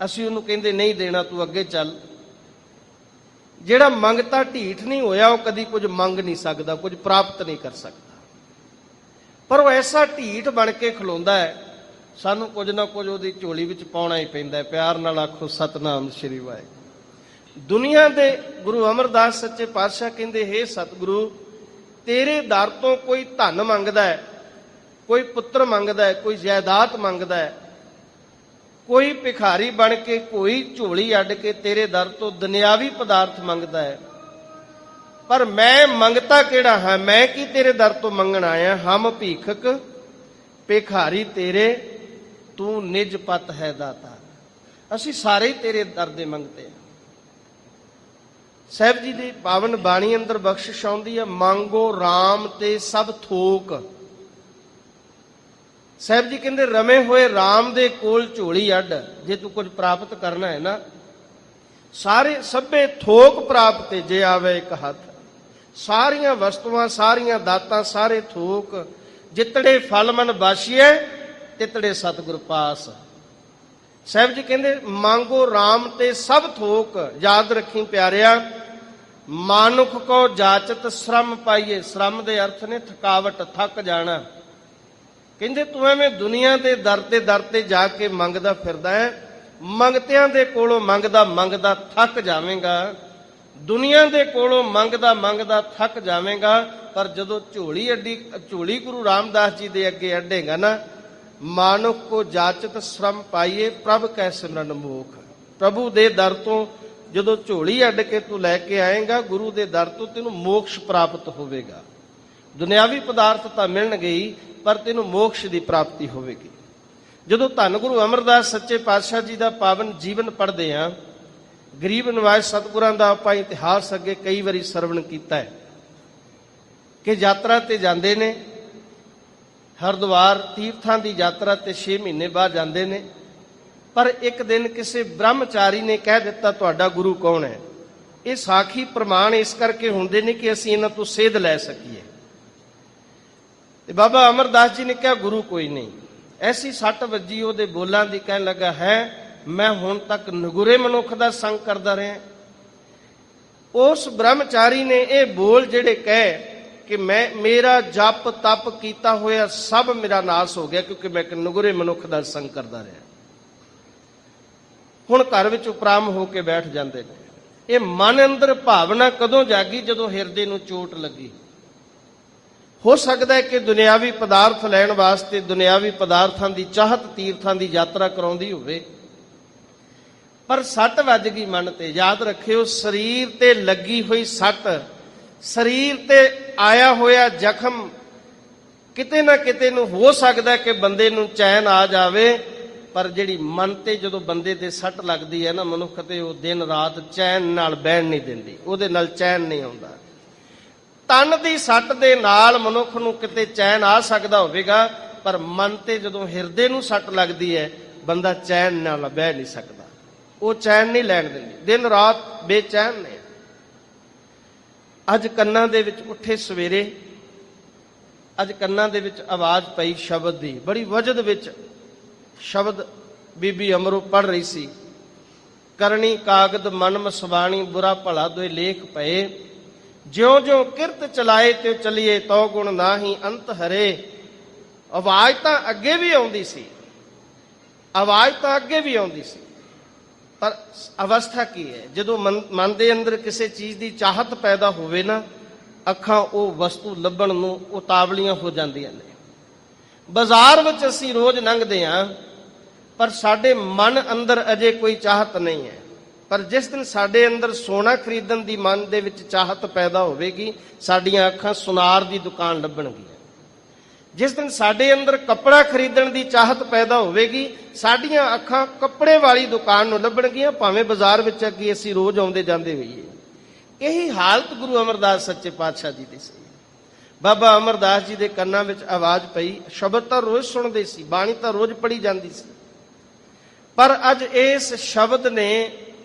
ਅਸੀਂ ਉਹਨੂੰ ਕਹਿੰਦੇ ਨਹੀਂ ਦੇਣਾ, ਤੂੰ ਅੱਗੇ ਚੱਲ। ਜਿਹੜਾ ਮੰਗਤਾ ਢੀਠ ਨਹੀਂ ਹੋਇਆ ਉਹ ਕਦੀ ਕੁਝ ਮੰਗ ਨਹੀਂ ਸਕਦਾ, ਕੁਝ ਪ੍ਰਾਪਤ ਨਹੀਂ ਕਰ ਸਕਦਾ। ਪਰ ਉਹ ਐਸਾ ਢੀਠ ਬਣ ਕੇ ਖਲੋਂਦਾ ਹੈ ਸਾਨੂੰ ਕੁਝ ਨਾ ਕੁਝ ਉਹਦੀ ਝੋਲੀ ਵਿੱਚ ਪਾਉਣਾ ਹੀ ਪੈਂਦਾ ਹੈ। ਪਿਆਰ ਨਾਲ ਆਖੋ ਸਤਨਾਮ ਸ੍ਰੀ ਵਾਹਿਗੁਰੂ। ਦੁਨੀਆ ਦੇ ਗੁਰੂ ਅਮਰਦਾਸ ਸੱਚੇ ਪਾਤਸ਼ਾਹ ਕਹਿੰਦੇ, ਹੇ ਸਤਿਗੁਰੂ, ਤੇਰੇ ਦਰ ਤੋਂ ਕੋਈ ਧਨ ਮੰਗਦਾ ਹੈ, ਕੋਈ ਪੁੱਤਰ ਮੰਗਦਾ ਹੈ, ਕੋਈ ਜਾਇਦਾਦ ਮੰਗਦਾ ਹੈ, ਕੋਈ ਭਿਖਾਰੀ ਬਣ ਕੇ, ਕੋਈ ਝੋਲੀ ਅੱਡ ਕੇ ਤੇਰੇ ਦਰ ਤੋਂ ਦੁਨਿਆਵੀ ਪਦਾਰਥ ਮੰਗਦਾ ਹੈ, ਪਰ ਮੈਂ ਮੰਗਤਾ ਕਿਹੜਾ ਹਾਂ? ਮੈਂ ਕੀ ਤੇਰੇ ਦਰ ਤੋਂ ਮੰਗਣ ਆਇਆ? ਹਮ ਭੀਖਕ ਭਿਖਾਰੀ ਤੇਰੇ, ਤੂੰ ਨਿਜ ਪਤ ਹੈ ਦਾਤਾ। ਅਸੀਂ ਸਾਰੇ ਹੀ ਤੇਰੇ ਦਰ ਦੇ ਮੰਗਤੇ ਹਾਂ। ਸਾਹਿਬ ਜੀ ਦੀ ਪਾਵਨ ਬਾਣੀ ਅੰਦਰ ਬਖਸ਼ਿਸ਼ ਆਉਂਦੀ ਹੈ, ਮੰਗੋ RAM ਤੇ ਸਭ ਥੋਕ। ਸਾਹਿਬ ਜੀ ਕਹਿੰਦੇ, ਰਮੇ ਹੋਏ RAM ਦੇ ਕੋਲ ਝੋਲੀ ਅੱਡ। ਜੇ ਤੂੰ ਕੁਝ ਪ੍ਰਾਪਤ ਕਰਨਾ ਹੈ ਨਾ, ਸਾਰੇ ਸਭੇ ਥੋਕ ਪ੍ਰਾਪਤ ਜੇ ਆਵੇ ਇੱਕ ਹੱਥ। ਸਾਰੀਆਂ ਵਸਤੂਆਂ, ਸਾਰੀਆਂ ਦਾਤਾਂ, ਸਾਰੇ ਥੋਕ। ਜਿਤੜੇ ਫਲ ਮਨ ਬਾਸ਼ੀਏ, ਤਿਤੜੇ ਸਤਿਗੁਰ ਪਾਸ। ਸਾਹਿਬ ਜੀ ਕਹਿੰਦੇ, ਮੰਗੋ RAM ਤੇ ਸਭ ਥੋਕ। ਯਾਦ ਰੱਖੀ ਪਿਆਰਿਆ, ਮਾਨੁਖ ਕੋ ਜਾਚਤ ਸ਼ਰਮ ਪਾਈਏ। ਸ਼ਰਮ ਦੇ ਅਰਥ ਨੇ ਥਕਾਵਟ, ਥੱਕ ਜਾਣਾ। ਕਹਿੰਦੇ ਤੂੰ ਐਵੇਂ ਦੁਨੀਆ ਦੇ ਦਰ ਤੇ ਜਾ ਕੇ ਮੰਗਦਾ ਫਿਰਦਾ ਹੈ, ਮੰਗਤਿਆਂ ਦੇ ਕੋਲੋਂ ਮੰਗਦਾ ਮੰਗਦਾ ਥੱਕ ਜਾਵੇਂਗਾ। ਦੁਨੀਆ ਦੇ ਕੋਲੋਂ ਮੰਗਦਾ ਥੱਕ ਜਾਵੇਂਗਾ। ਪਰ ਜਦੋਂ ਝੋਲੀ ਗੁਰੂ ਰਾਮਦਾਸ ਜੀ ਦੇ ਅੱਗੇ ਅੱਡੇਗਾ ਨਾ, ਮਾਨੁਖ ਕੋ ਜਾਚਤ ਸ਼ਰਮ ਪਾਈਏ ਪ੍ਰਭ ਕੈ ਸਿਮਰਨ ਮੋਖ। ਪ੍ਰਭੂ ਦੇ ਦਰ ਤੋਂ ਜਦੋਂ ਝੋਲੀ ਅੱਡ ਕੇ ਤੂੰ ਲੈ ਕੇ ਆਏਗਾ, ਗੁਰੂ ਦੇ ਦਰ ਤੋਂ ਤੈਨੂੰ ਮੋਕਸ਼ ਪ੍ਰਾਪਤ ਹੋਵੇਗਾ। ਦੁਨਿਆਵੀ ਪਦਾਰਥ ਤਾਂ ਮਿਲਣਗੇ ਹੀ, ਪਰ ਤੈਨੂੰ ਮੋਕਸ਼ ਦੀ ਪ੍ਰਾਪਤੀ ਹੋਵੇਗੀ। ਜਦੋਂ ਧੰਨ ਗੁਰੂ ਅਮਰਦਾਸ ਸੱਚੇ ਪਾਤਸ਼ਾਹ ਜੀ ਦਾ ਪਾਵਨ ਜੀਵਨ ਪੜ੍ਹਦੇ ਹਾਂ, ਗਰੀਬ ਨਿਵਾਜ ਸਤਿਗੁਰਾਂ ਦਾ ਆਪਾਂ ਇਤਿਹਾਸ ਅੱਗੇ ਕਈ ਵਾਰੀ ਸਰਵਣ ਕੀਤਾ ਹੈ ਕਿ ਯਾਤਰਾ ਤੇ ਜਾਂਦੇ ਨੇ, ਹਰਿਦੁਆਰ ਤੀਰਥਾਂ ਦੀ ਯਾਤਰਾ ਤੇ 6 ਮਹੀਨੇ ਬਾਅਦ ਜਾਂਦੇ ਨੇ। ਪਰ ਇੱਕ ਦਿਨ ਕਿਸੇ ਬ੍ਰਹਮਚਾਰੀ ਨੇ ਕਹਿ ਦਿੱਤਾ, ਤੁਹਾਡਾ ਗੁਰੂ ਕੌਣ ਹੈ? ਇਹ ਸਾਖੀ ਪ੍ਰਮਾਣ ਇਸ ਕਰਕੇ ਹੁੰਦੇ ਨੇ ਕਿ ਅਸੀਂ ਇਹਨਾਂ ਤੋਂ ਸੇਧ ਲੈ ਸਕੀਏ। ਤੇ ਬਾਬਾ ਅਮਰਦਾਸ ਜੀ ਨੇ ਕਿਹਾ, ਗੁਰੂ ਕੋਈ ਨਹੀਂ। ਐਸੀ ਸੱਟ ਵੱਜੀ ਉਹਦੇ ਬੋਲਾਂ ਦੀ, ਕਹਿਣ ਲੱਗਾ, ਹੈ ਮੈਂ ਹੁਣ ਤੱਕ ਨਗੁਰੇ ਮਨੁੱਖ ਦਾ ਸੰਗ ਕਰਦਾ ਰਿਹਾ। ਉਸ ਬ੍ਰਹਮਚਾਰੀ ਨੇ ਇਹ ਬੋਲ ਜਿਹੜੇ ਕਹੇ ਕਿ ਮੇਰਾ ਜਪ ਤਪ ਕੀਤਾ ਹੋਇਆ ਸਭ ਮੇਰਾ ਨਾਸ ਹੋ ਗਿਆ, ਕਿਉਂਕਿ ਮੈਂ ਇੱਕ ਨਗੁਰੇ ਮਨੁੱਖ ਦਾ ਸੰਗ ਕਰਦਾ ਰਿਹਾ। ਹੁਣ ਘਰ ਵਿੱਚ ਉਪਰਾਮ ਹੋ ਕੇ ਬੈਠ ਜਾਂਦੇ ਨੇ। ਇਹ ਮਨ ਅੰਦਰ ਭਾਵਨਾ ਕਦੋਂ ਜਾਗੀ? ਜਦੋਂ ਹਿਰਦੇ ਨੂੰ ਚੋਟ ਲੱਗੀ। ਹੋ ਸਕਦਾ ਹੈ ਕਿ ਦੁਨਿਆਵੀ ਪਦਾਰਥ ਲੈਣ ਵਾਸਤੇ ਦੁਨਿਆਵੀ ਪਦਾਰਥਾਂ ਦੀ ਚਾਹਤ ਤੀਰਥਾਂ ਦੀ ਯਾਤਰਾ ਕਰਾਉਂਦੀ ਹੋਵੇ, ਪਰ ਸੱਟ ਵੱਜ ਗਈ ਮਨ ਤੇ। ਯਾਦ ਰੱਖਿਓ, ਸਰੀਰ ਤੇ ਲੱਗੀ ਹੋਈ ਸੱਟ, ਸਰੀਰ ਤੇ ਆਇਆ ਹੋਇਆ ਜ਼ਖਮ ਕਿਤੇ ਨਾ ਕਿਤੇ ਨੂੰ ਹੋ ਸਕਦਾ ਕਿ ਬੰਦੇ ਨੂੰ ਚੈਨ ਆ ਜਾਵੇ, ਪਰ ਜਿਹੜੀ ਮਨ ਤੇ ਜਦੋਂ ਬੰਦੇ ਦੇ ਸੱਟ ਲੱਗਦੀ ਹੈ ਨਾ, ਮਨੁੱਖ ਤੇ ਉਹ ਦਿਨ ਰਾਤ ਚੈਨ ਨਾਲ ਬਹਿਣ ਨਹੀਂ ਦਿੰਦੀ, ਉਹਦੇ ਨਾਲ ਚੈਨ ਨਹੀਂ ਆਉਂਦਾ। ਤਨ ਦੀ ਸੱਟ ਦੇ ਨਾਲ ਮਨੁੱਖ ਨੂੰ ਕਿਤੇ ਚੈਨ ਆ ਸਕਦਾ ਹੋਵੇਗਾ, ਪਰ ਮਨ ਤੇ ਜਦੋਂ ਹਿਰਦੇ ਨੂੰ ਸੱਟ ਲੱਗਦੀ ਹੈ, ਬੰਦਾ ਚੈਨ ਨਾਲ ਬਹਿ ਨਹੀਂ ਸਕਦਾ। ਉਹ ਚੈਨ ਨਹੀਂ ਲੈਣ ਦਿੰਦੀ, ਦਿਨ ਰਾਤ ਬੇਚੈਨ ਨੇ। ਅੱਜ ਕੰਨਾਂ ਦੇ ਵਿੱਚ ਉੱਠੇ ਸਵੇਰੇ, ਅੱਜ ਕੰਨਾਂ ਦੇ ਵਿੱਚ ਆਵਾਜ਼ ਪਈ ਸ਼ਬਦ ਦੀ, ਬੜੀ ਵਜਦ ਵਿੱਚ ਸ਼ਬਦ ਬੀਬੀ ਅਮਰੋ ਪੜ੍ਹ ਰਹੀ ਸੀ। ਕਰਨੀ ਕਾਗਦ ਮਨ ਮਸਵਾਣੀ, ਬੁਰਾ ਭਲਾ ਦੋਏ ਲੇਖ ਪਏ। ਜਿਉਂ ਜਿਉਂ ਕਿਰਤ ਚਲਾਏ ਤੇ ਚਲੀਏ, ਤੋ ਗੁਣ ਨਾਹੀ ਅੰਤ ਹਰੇ। ਆਵਾਜ਼ ਤਾਂ ਅੱਗੇ ਵੀ ਆਉਂਦੀ ਸੀ, ਆਵਾਜ਼ ਤਾਂ ਅੱਗੇ ਵੀ ਆਉਂਦੀ ਸੀ, ਪਰ ਅਵਸਥਾ ਕੀ ਹੈ? ਜਦੋਂ ਮਨ ਦੇ ਅੰਦਰ ਕਿਸੇ ਚੀਜ਼ ਦੀ ਚਾਹਤ ਪੈਦਾ ਹੋਵੇ ਨਾ, ਅੱਖਾਂ ਉਹ ਵਸਤੂ ਲੱਭਣ ਨੂੰ ਉਤਾਵਲੀਆਂ ਹੋ ਜਾਂਦੀਆਂ ਨੇ। ਬਾਜ਼ਾਰ ਵਿੱਚ ਅਸੀਂ ਰੋਜ਼ ਲੰਘਦੇ ਹਾਂ, ਪਰ ਸਾਡੇ ਮਨ ਅੰਦਰ ਅਜੇ ਕੋਈ ਚਾਹਤ ਨਹੀਂ ਹੈ। ਪਰ ਜਿਸ ਦਿਨ ਸਾਡੇ ਅੰਦਰ ਸੋਨਾ ਖਰੀਦਣ ਦੀ ਮਨ ਦੇ ਵਿੱਚ ਚਾਹਤ ਪੈਦਾ ਹੋਵੇਗੀ, ਸਾਡੀਆਂ ਅੱਖਾਂ ਸੁਨਾਰ ਦੀ ਦੁਕਾਨ ਲੱਭਣਗੀਆਂ। ਜਿਸ ਦਿਨ ਸਾਡੇ ਅੰਦਰ ਕੱਪੜਾ ਖਰੀਦਣ ਦੀ ਚਾਹਤ ਪੈਦਾ ਹੋਵੇਗੀ, ਸਾਡੀਆਂ ਅੱਖਾਂ ਕੱਪੜੇ ਵਾਲੀ ਦੁਕਾਨ ਨੂੰ ਲੱਭਣਗੀਆਂ, ਭਾਵੇਂ ਬਾਜ਼ਾਰ ਵਿੱਚ ਅੱਗੇ ਅਸੀਂ ਰੋਜ਼ ਆਉਂਦੇ ਜਾਂਦੇ ਹੋਈਏ। ਇਹੀ ਹਾਲਤ ਗੁਰੂ ਅਮਰਦਾਸ ਸੱਚੇ ਪਾਤਸ਼ਾਹ ਜੀ ਦੀ ਸੀ। ਬਾਬਾ ਅਮਰਦਾਸ ਜੀ ਦੇ ਕੰਨਾਂ ਵਿੱਚ ਆਵਾਜ਼ ਪਈ। ਸ਼ਬਦ ਤਾਂ ਰੋਜ਼ ਸੁਣਦੇ ਸੀ, ਬਾਣੀ ਤਾਂ ਰੋਜ਼ ਪੜ੍ਹੀ ਜਾਂਦੀ ਸੀ, ਪਰ ਅੱਜ ਇਸ ਸ਼ਬਦ ਨੇ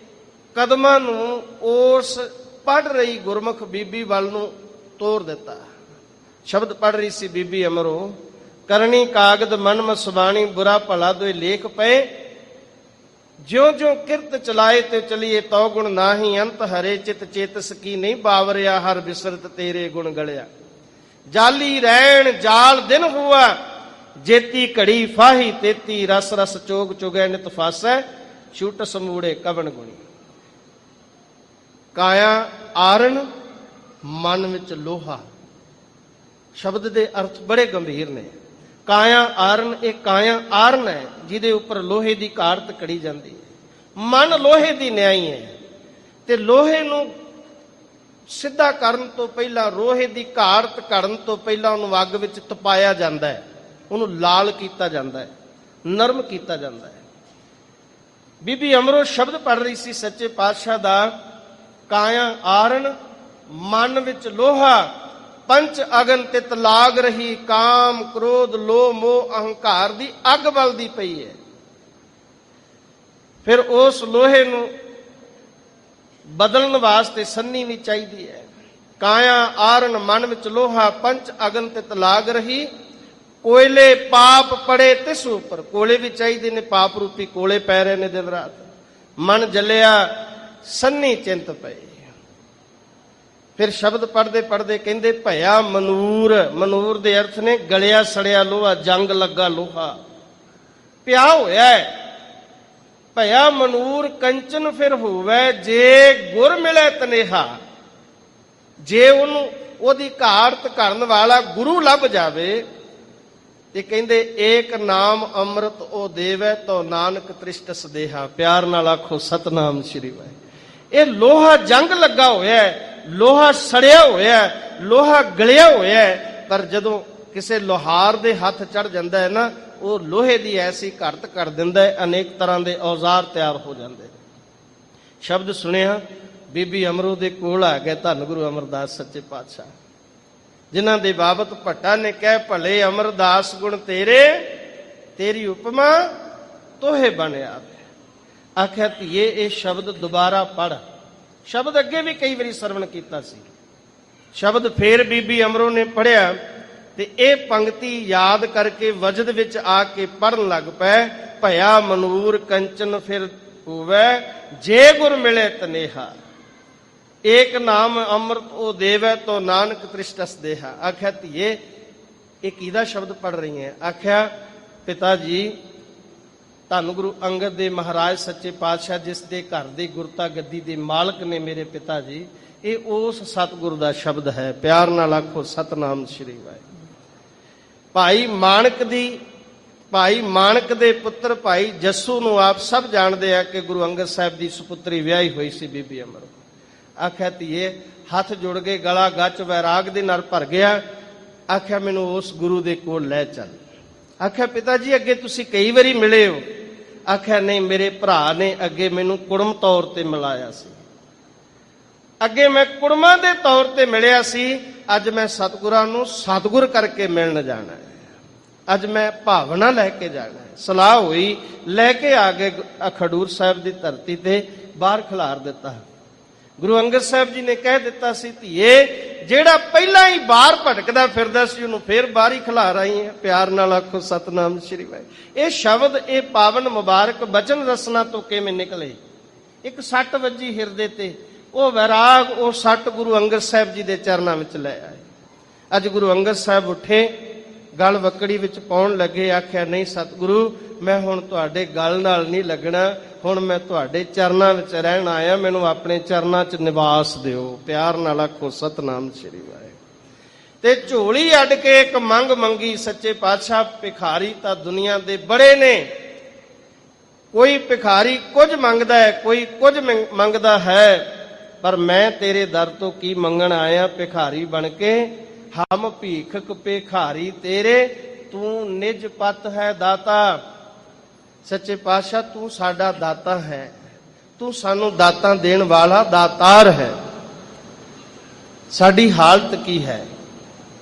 ਕਦਮਾਂ ਨੂੰ ਉਸ ਪੜ੍ਹ ਰਹੀ ਗੁਰਮੁਖ ਬੀਬੀ ਵੱਲ ਨੂੰ ਤੋਰ ਦਿੱਤਾ। ਸ਼ਬਦ ਪੜ੍ਹ ਰਹੀ ਸੀ ਬੀਬੀ ਅਮਰੋ, ਕਰਨੀ ਕਾਗਦ ਮਨ ਮਸਵਾਣੀ, ਬੁਰਾ ਭਲਾ ਦੋਏ ਲੇਖ ਪਏ। ਜਿਉਂ ਜਿਉਂ ਕਿਰਤ ਚਲਾਏ ਤੇ ਚਲੀਏ, ਤਉ ਗੁਣ ਨਾਹੀ ਅੰਤ ਹਰੇ। ਚਿਤ ਚੇਤਸ ਕੀ ਨਹੀਂ ਬਾਵਰਿਆ, ਹਰ ਬਿਸਰਤ ਤੇਰੇ ਗੁਣ ਗਲਿਆ। ਜਾਲੀ ਰਹਿਣ ਜਾਲ ਦਿਨ ਹੁਆ, ਜੇਤੀ ਘੜੀ ਫਾਹੀ ਤੇਤੀ, ਰਸ ਰਸ ਚੋਗ ਚੁਗੈ ਨਿਤ ਫਾਸੈ, ਛੂਟ ਸਮੂੜੇ ਕਵਣ ਗੁਣੀ। ਕਾਇਆ ਆਰਨ, ਮਨ ਵਿੱਚ ਲੋਹਾ। ਸ਼ਬਦ ਦੇ ਅਰਥ ਬੜੇ ਗੰਭੀਰ ਨੇ। ਕਾਇਆ ਆਰਨ, ਇਹ ਕਾਇਆ ਆਰਨ ਹੈ ਜਿਹਦੇ ਉੱਪਰ ਲੋਹੇ ਦੀ ਘਾੜਤ ਕੜੀ ਜਾਂਦੀ ਹੈ। ਮਨ ਲੋਹੇ ਦੀ ਨਿਆਈ ਹੈ ਤੇ ਲੋਹੇ ਨੂੰ ਸਿੱਧਾ ਕਰਨ ਤੋਂ ਪਹਿਲਾਂ, ਲੋਹੇ ਦੀ ਘਾੜਤ ਘੜਨ ਤੋਂ ਪਹਿਲਾਂ ਉਹਨੂੰ ਅੱਗ ਵਿੱਚ ਤਪਾਇਆ ਜਾਂਦਾ ਹੈ, ਉਹਨੂੰ ਲਾਲ ਕੀਤਾ ਜਾਂਦਾ ਹੈ, ਨਰਮ ਕੀਤਾ ਜਾਂਦਾ ਹੈ। ਬੀਬੀ ਅਮਰੋ ਸ਼ਬਦ ਪੜ੍ਹ ਰਹੀ ਸੀ ਸੱਚੇ ਪਾਤਸ਼ਾਹ ਦਾ। ਕਾਇਆ ਆਰਨ, ਮਨ ਵਿੱਚ ਲੋਹਾ, ਪੰਚ ਅਗਨ ਤਿਤ ਲਾਗ ਰਹੀ, ਕਾਮ ਕ੍ਰੋਧ ਲੋਭ ਮੋਹ ਅਹੰਕਾਰ ਦੀ ਅੱਗ ਬਲਦੀ ਪਈ ਹੈ। ਫਿਰ ਉਸ ਲੋਹੇ ਨੂੰ ਬਦਲਣ ਵਾਸਤੇ ਸੰਨੀ ਵੀ ਚਾਹੀਦੀ ਹੈ। ਕਾਇਆ ਆਰਨ, ਮਨ ਵਿੱਚ ਲੋਹਾ, ਪੰਚ ਅਗਨ ਤਿਤ ਲਾਗ ਰਹੀ, ਕੋਇਲੇ ਪਾਪ ਪੜੇ ਤਿਸ ਉੱਪਰ। ਕੋਲੇ ਵੀ ਚਾਹੀਦੇ ਨੇ, ਪਾਪ ਰੂਪੀ ਕੋਲੇ ਪੈ ਰਹੇ ਨੇ ਦਿਨ ਰਾਤ। ਮਨ ਜਲਿਆ ਸੰਨੀ ਚਿੰਤ ਪਏ। ਫਿਰ ਸ਼ਬਦ ਪੜ੍ਹਦੇ ਪੜ੍ਹਦੇ ਕਹਿੰਦੇ ਭਇਆ ਮਨੂਰ। ਮਨੂਰ ਦੇ ਅਰਥ ਨੇ ਗਲਿਆ ਸੜਿਆ ਲੋਹਾ, ਜੰਗ ਲੱਗਾ ਲੋਹਾ, ਪਿਆ ਹੋਇਆ ਹੈ। ਭਇਆ ਮਨੂਰ ਕੰਚਨ ਫਿਰ ਹੋਵੇ, ਜੇ ਗੁਰ ਮਿਲੇ ਤਨੇਹਾ। ਜੇ ਉਹਨੂੰ ਉਹਦੀ ਘਾੜਤ ਕਰਨ ਵਾਲਾ ਗੁਰੂ ਲੱਭ ਜਾਵੇ ਤੇ ਕਹਿੰਦੇ ਏਕ ਨਾਮ ਅੰਮ੍ਰਿਤ ਉਹ ਦੇਵੈ, ਤੋ ਨਾਨਕ ਤ੍ਰਿਸ਼ਟ ਸਦੇਹਾ। ਪਿਆਰ ਨਾਲ ਆਖੋ ਸਤਨਾਮ ਸ਼੍ਰੀ ਵਾਹਿਗੁਰੂ। ਇਹ ਲੋਹਾ ਜੰਗ ਲੱਗਾ ਹੋਇਆ ਹੈ, ਲੋਹਾ ਸੜਿਆ ਹੋਇਆ ਹੈ, ਲੋਹਾ ਗਲਿਆ ਹੋਇਆ ਹੈ। ਪਰ ਜਦੋਂ ਕਿਸੇ ਲੋਹਾਰ ਦੇ ਹੱਥ ਚੜ ਜਾਂਦਾ ਹੈ ਨਾ, ਉਹ ਲੋਹੇ ਦੀ ਐਸੀ ਘੜਤ ਕਰ ਦਿੰਦਾ ਹੈ, ਅਨੇਕ ਤਰ੍ਹਾਂ ਦੇ ਔਜ਼ਾਰ ਤਿਆਰ ਹੋ ਜਾਂਦੇ ਨੇ। ਸ਼ਬਦ ਸੁਣਿਆ ਬੀਬੀ ਅਮਰੋ ਦੇ ਕੋਲ ਆ ਗਏ ਧੰਨ ਗੁਰੂ ਅਮਰਦਾਸ ਸੱਚੇ ਪਾਤਸ਼ਾਹ, ਜਿਨ੍ਹਾਂ ਦੇ ਬਾਬਤ ਭੱਟਾ ਨੇ ਕਹਿ ਭਲੇ ਅਮਰਦਾਸ ਗੁਣ ਤੇਰੇ, ਤੇਰੀ ਉਪਮਾ ਤੋਹੇ ਬਣਿਆ। ਆਖਿਆ ਧੀਏ ਇਹ ਸ਼ਬਦ ਦੁਬਾਰਾ ਪੜ। ਸ਼ਬਦ ਅੱਗੇ ਵੀ ਕਈ ਵਾਰੀ ਸਰਵਣ ਕੀਤਾ ਸੀ। ਸ਼ਬਦ ਫੇਰ ਬੀਬੀ ਅਮਰੋ ਨੇ ਪੜਿਆ ਤੇ ਇਹ ਪੰਕਤੀ ਯਾਦ ਕਰਕੇ ਵਜਦ ਵਿੱਚ ਆ ਕੇ ਪੜਨ ਲੱਗ ਪਏ। ਭਇਆ ਮਨੂਰ ਕੰਚਨ ਫਿਰ ਹੋਵੇ, ਜੇ ਗੁਰ ਮਿਲੇ ਤਨੇਹਾ। ਏਕ ਨਾਮ ਅੰਮ੍ਰਿਤ ਉਹ ਦੇਵੈ, ਤੋ ਨਾਨਕ ਤ੍ਰਿਸ਼ਟਸ ਦੇਹਾ। ਆਖਿਆ ਧੀਏ ਇਹ ਕਿਹਦਾ ਸ਼ਬਦ ਪੜ ਰਹੀ ਹੈ? ਆਖਿਆ ਪਿਤਾ ਜੀ ਧੰਨ ਗੁਰੂ ਅੰਗਦ ਦੇ ਮਹਾਰਾਜ ਸੱਚੇ ਪਾਤਸ਼ਾਹ, ਜਿਸ ਦੇ ਘਰ ਦੀ ਗੁਰਤਾ ਗੱਦੀ ਦੇ ਮਾਲਕ ਨੇ ਮੇਰੇ ਪਿਤਾ ਜੀ, ਇਹ ਉਸ ਸਤਿਗੁਰੂ ਦਾ ਸ਼ਬਦ ਹੈ। ਪਿਆਰ ਨਾਲ ਆਖੋ ਸਤਨਾਮ ਸ਼੍ਰੀ ਵਾਹਿਗੁਰੂ। ਭਾਈ ਮਾਣਕ ਦੇ ਪੁੱਤਰ ਭਾਈ ਜੱਸੂ ਨੂੰ ਆਪ ਸਭ ਜਾਣਦੇ ਆ ਕਿ ਗੁਰੂ ਅੰਗਦ ਸਾਹਿਬ ਦੀ ਸੁਪੁੱਤਰੀ ਵਿਆਹੀ ਹੋਈ ਸੀ ਬੀਬੀ ਅਮਰੋ। ਆਖਿਆ ਧੀਏ ਹੱਥ ਜੁੜ ਕੇ ਗਲਾ ਗੱਚ ਵੈਰਾਗ ਦੇ ਨਾਲ ਭਰ ਗਿਆ। ਆਖਿਆ ਮੈਨੂੰ ਉਸ ਗੁਰੂ ਦੇ ਕੋਲ ਲੈ ਚੱਲ। ਆਖਿਆ ਪਿਤਾ ਜੀ ਅੱਗੇ ਤੁਸੀਂ ਕਈ ਵਾਰੀ ਮਿਲੇ ਹੋ। ਆਖਿਆ ਨਹੀਂ, ਮੇਰੇ ਭਰਾ ਨੇ ਅੱਗੇ ਮੈਨੂੰ ਕੁੜਮ ਤੌਰ ਤੇ ਮਿਲਾਇਆ ਸੀ, ਅੱਗੇ ਮੈਂ ਕੁੜਮਾਂ ਦੇ ਤੌਰ ਤੇ ਮਿਲਿਆ ਸੀ। ਅੱਜ ਮੈਂ ਸਤਿਗੁਰਾਂ ਨੂੰ ਸਤਿਗੁਰ ਕਰਕੇ ਮਿਲਣ ਜਾਣਾ ਹੈ। ਅੱਜ ਮੈਂ ਭਾਵਨਾ ਲੈ ਕੇ ਜਾਣਾ ਹੈ। ਸਲਾਹ ਹੋਈ, ਲੈ ਕੇ ਆ ਗਏ ਖਡੂਰ ਸਾਹਿਬ ਦੀ ਧਰਤੀ ਤੇ, ਬਾਹਰ ਖਿਲਾਰ ਦਿੱਤਾ। ਗੁਰੂ ਅੰਗਦ ਸਾਹਿਬ ਜੀ ਨੇ ਕਹਿ ਦਿੱਤਾ ਸੀ ਧੀਏ ਜਿਹੜਾ ਪਹਿਲਾਂ ਹੀ ਬਾਹਰ ਭਟਕਦਾ ਫਿਰਦਾ ਸੀ ਉਹਨੂੰ ਫੇਰ ਬਾਹਰ ਹੀ ਖਿਲਾਰ ਆਈ ਹੈ। ਪਿਆਰ ਨਾਲ ਆਖੋ ਸਤਨਾਮ ਸ਼੍ਰੀ ਵਾਹਿਗੁਰੂ। ਇਹ ਸ਼ਬਦ, ਇਹ ਪਾਵਨ ਮੁਬਾਰਕ ਬਚਨ ਰਸਨਾ ਤੋਂ ਕਿਵੇਂ ਨਿਕਲੇ? ਇੱਕ ਸੱਟ ਵੱਜੀ ਹਿਰਦੇ ਤੇ, ਉਹ ਵੈਰਾਗ, ਉਹ ਸੱਟ ਗੁਰੂ ਅੰਗਦ ਸਾਹਿਬ ਜੀ ਦੇ ਚਰਨਾਂ ਵਿੱਚ ਲੈ ਆਏ। ਅੱਜ ਗੁਰੂ ਅੰਗਦ ਸਾਹਿਬ ਉੱਠੇ, ਗਲ ਵਕੜੀ ਵਿੱਚ ਪਾਉਣ ਲੱਗੇ। ਆਖਿਆ ਨਹੀਂ ਸਤਿਗੁਰੂ, ਮੈਂ ਹੁਣ ਤੁਹਾਡੇ ਗਲ ਨਾਲ ਨਹੀਂ ਲੱਗਣਾ, ਹੁਣ ਮੈਂ ਤੁਹਾਡੇ ਚਰਨਾਂ ਵਿੱਚ ਰਹਿਣ ਆਇਆ, ਮੈਨੂੰ ਆਪਣੇ ਚਰਨਾਂ 'ਚ ਨਿਵਾਸ ਦਿਓ। ਪਿਆਰ ਨਾਲ ਆਖੋ ਸਤਨਾਮ ਸ਼੍ਰੀ ਵਾਹਿਗੁਰੂ। ਤੇ ਝੋਲੀ ਅੱਡ ਕੇ ਇੱਕ ਮੰਗ ਮੰਗੀ ਸੱਚੇ ਪਾਤਸ਼ਾਹ। ਭਿਖਾਰੀ ਤਾਂ ਦੁਨੀਆ ਦੇ ਬੜੇ ਨੇ, ਕੋਈ ਭਿਖਾਰੀ ਕੁਝ ਮੰਗਦਾ ਹੈ, ਕੋਈ ਕੁਝ ਮੰਗਦਾ ਹੈ, ਪਰ ਮੈਂ ਤੇਰੇ ਦਰ ਤੋਂ ਕੀ ਮੰਗਣ ਆਇਆ ਭਿਖਾਰੀ ਬਣ ਕੇ। ਹਮ ਭੀਖਕ ਭਿਖਾਰੀ ਤੇਰੇ, ਤੂੰ ਨਿਜ ਪਤ ਹੈ ਦਾਤਾ। ਸੱਚੇ ਪਾਤਸ਼ਾਹ ਤੂੰ ਸਾਡਾ ਦਾਤਾ ਹੈ, ਤੂੰ ਸਾਨੂੰ ਦਾਤਾਂ ਦੇਣ ਵਾਲਾ ਦਾਤਾਰ ਹੈ। ਸਾਡੀ ਹਾਲਤ ਕੀ ਹੈ?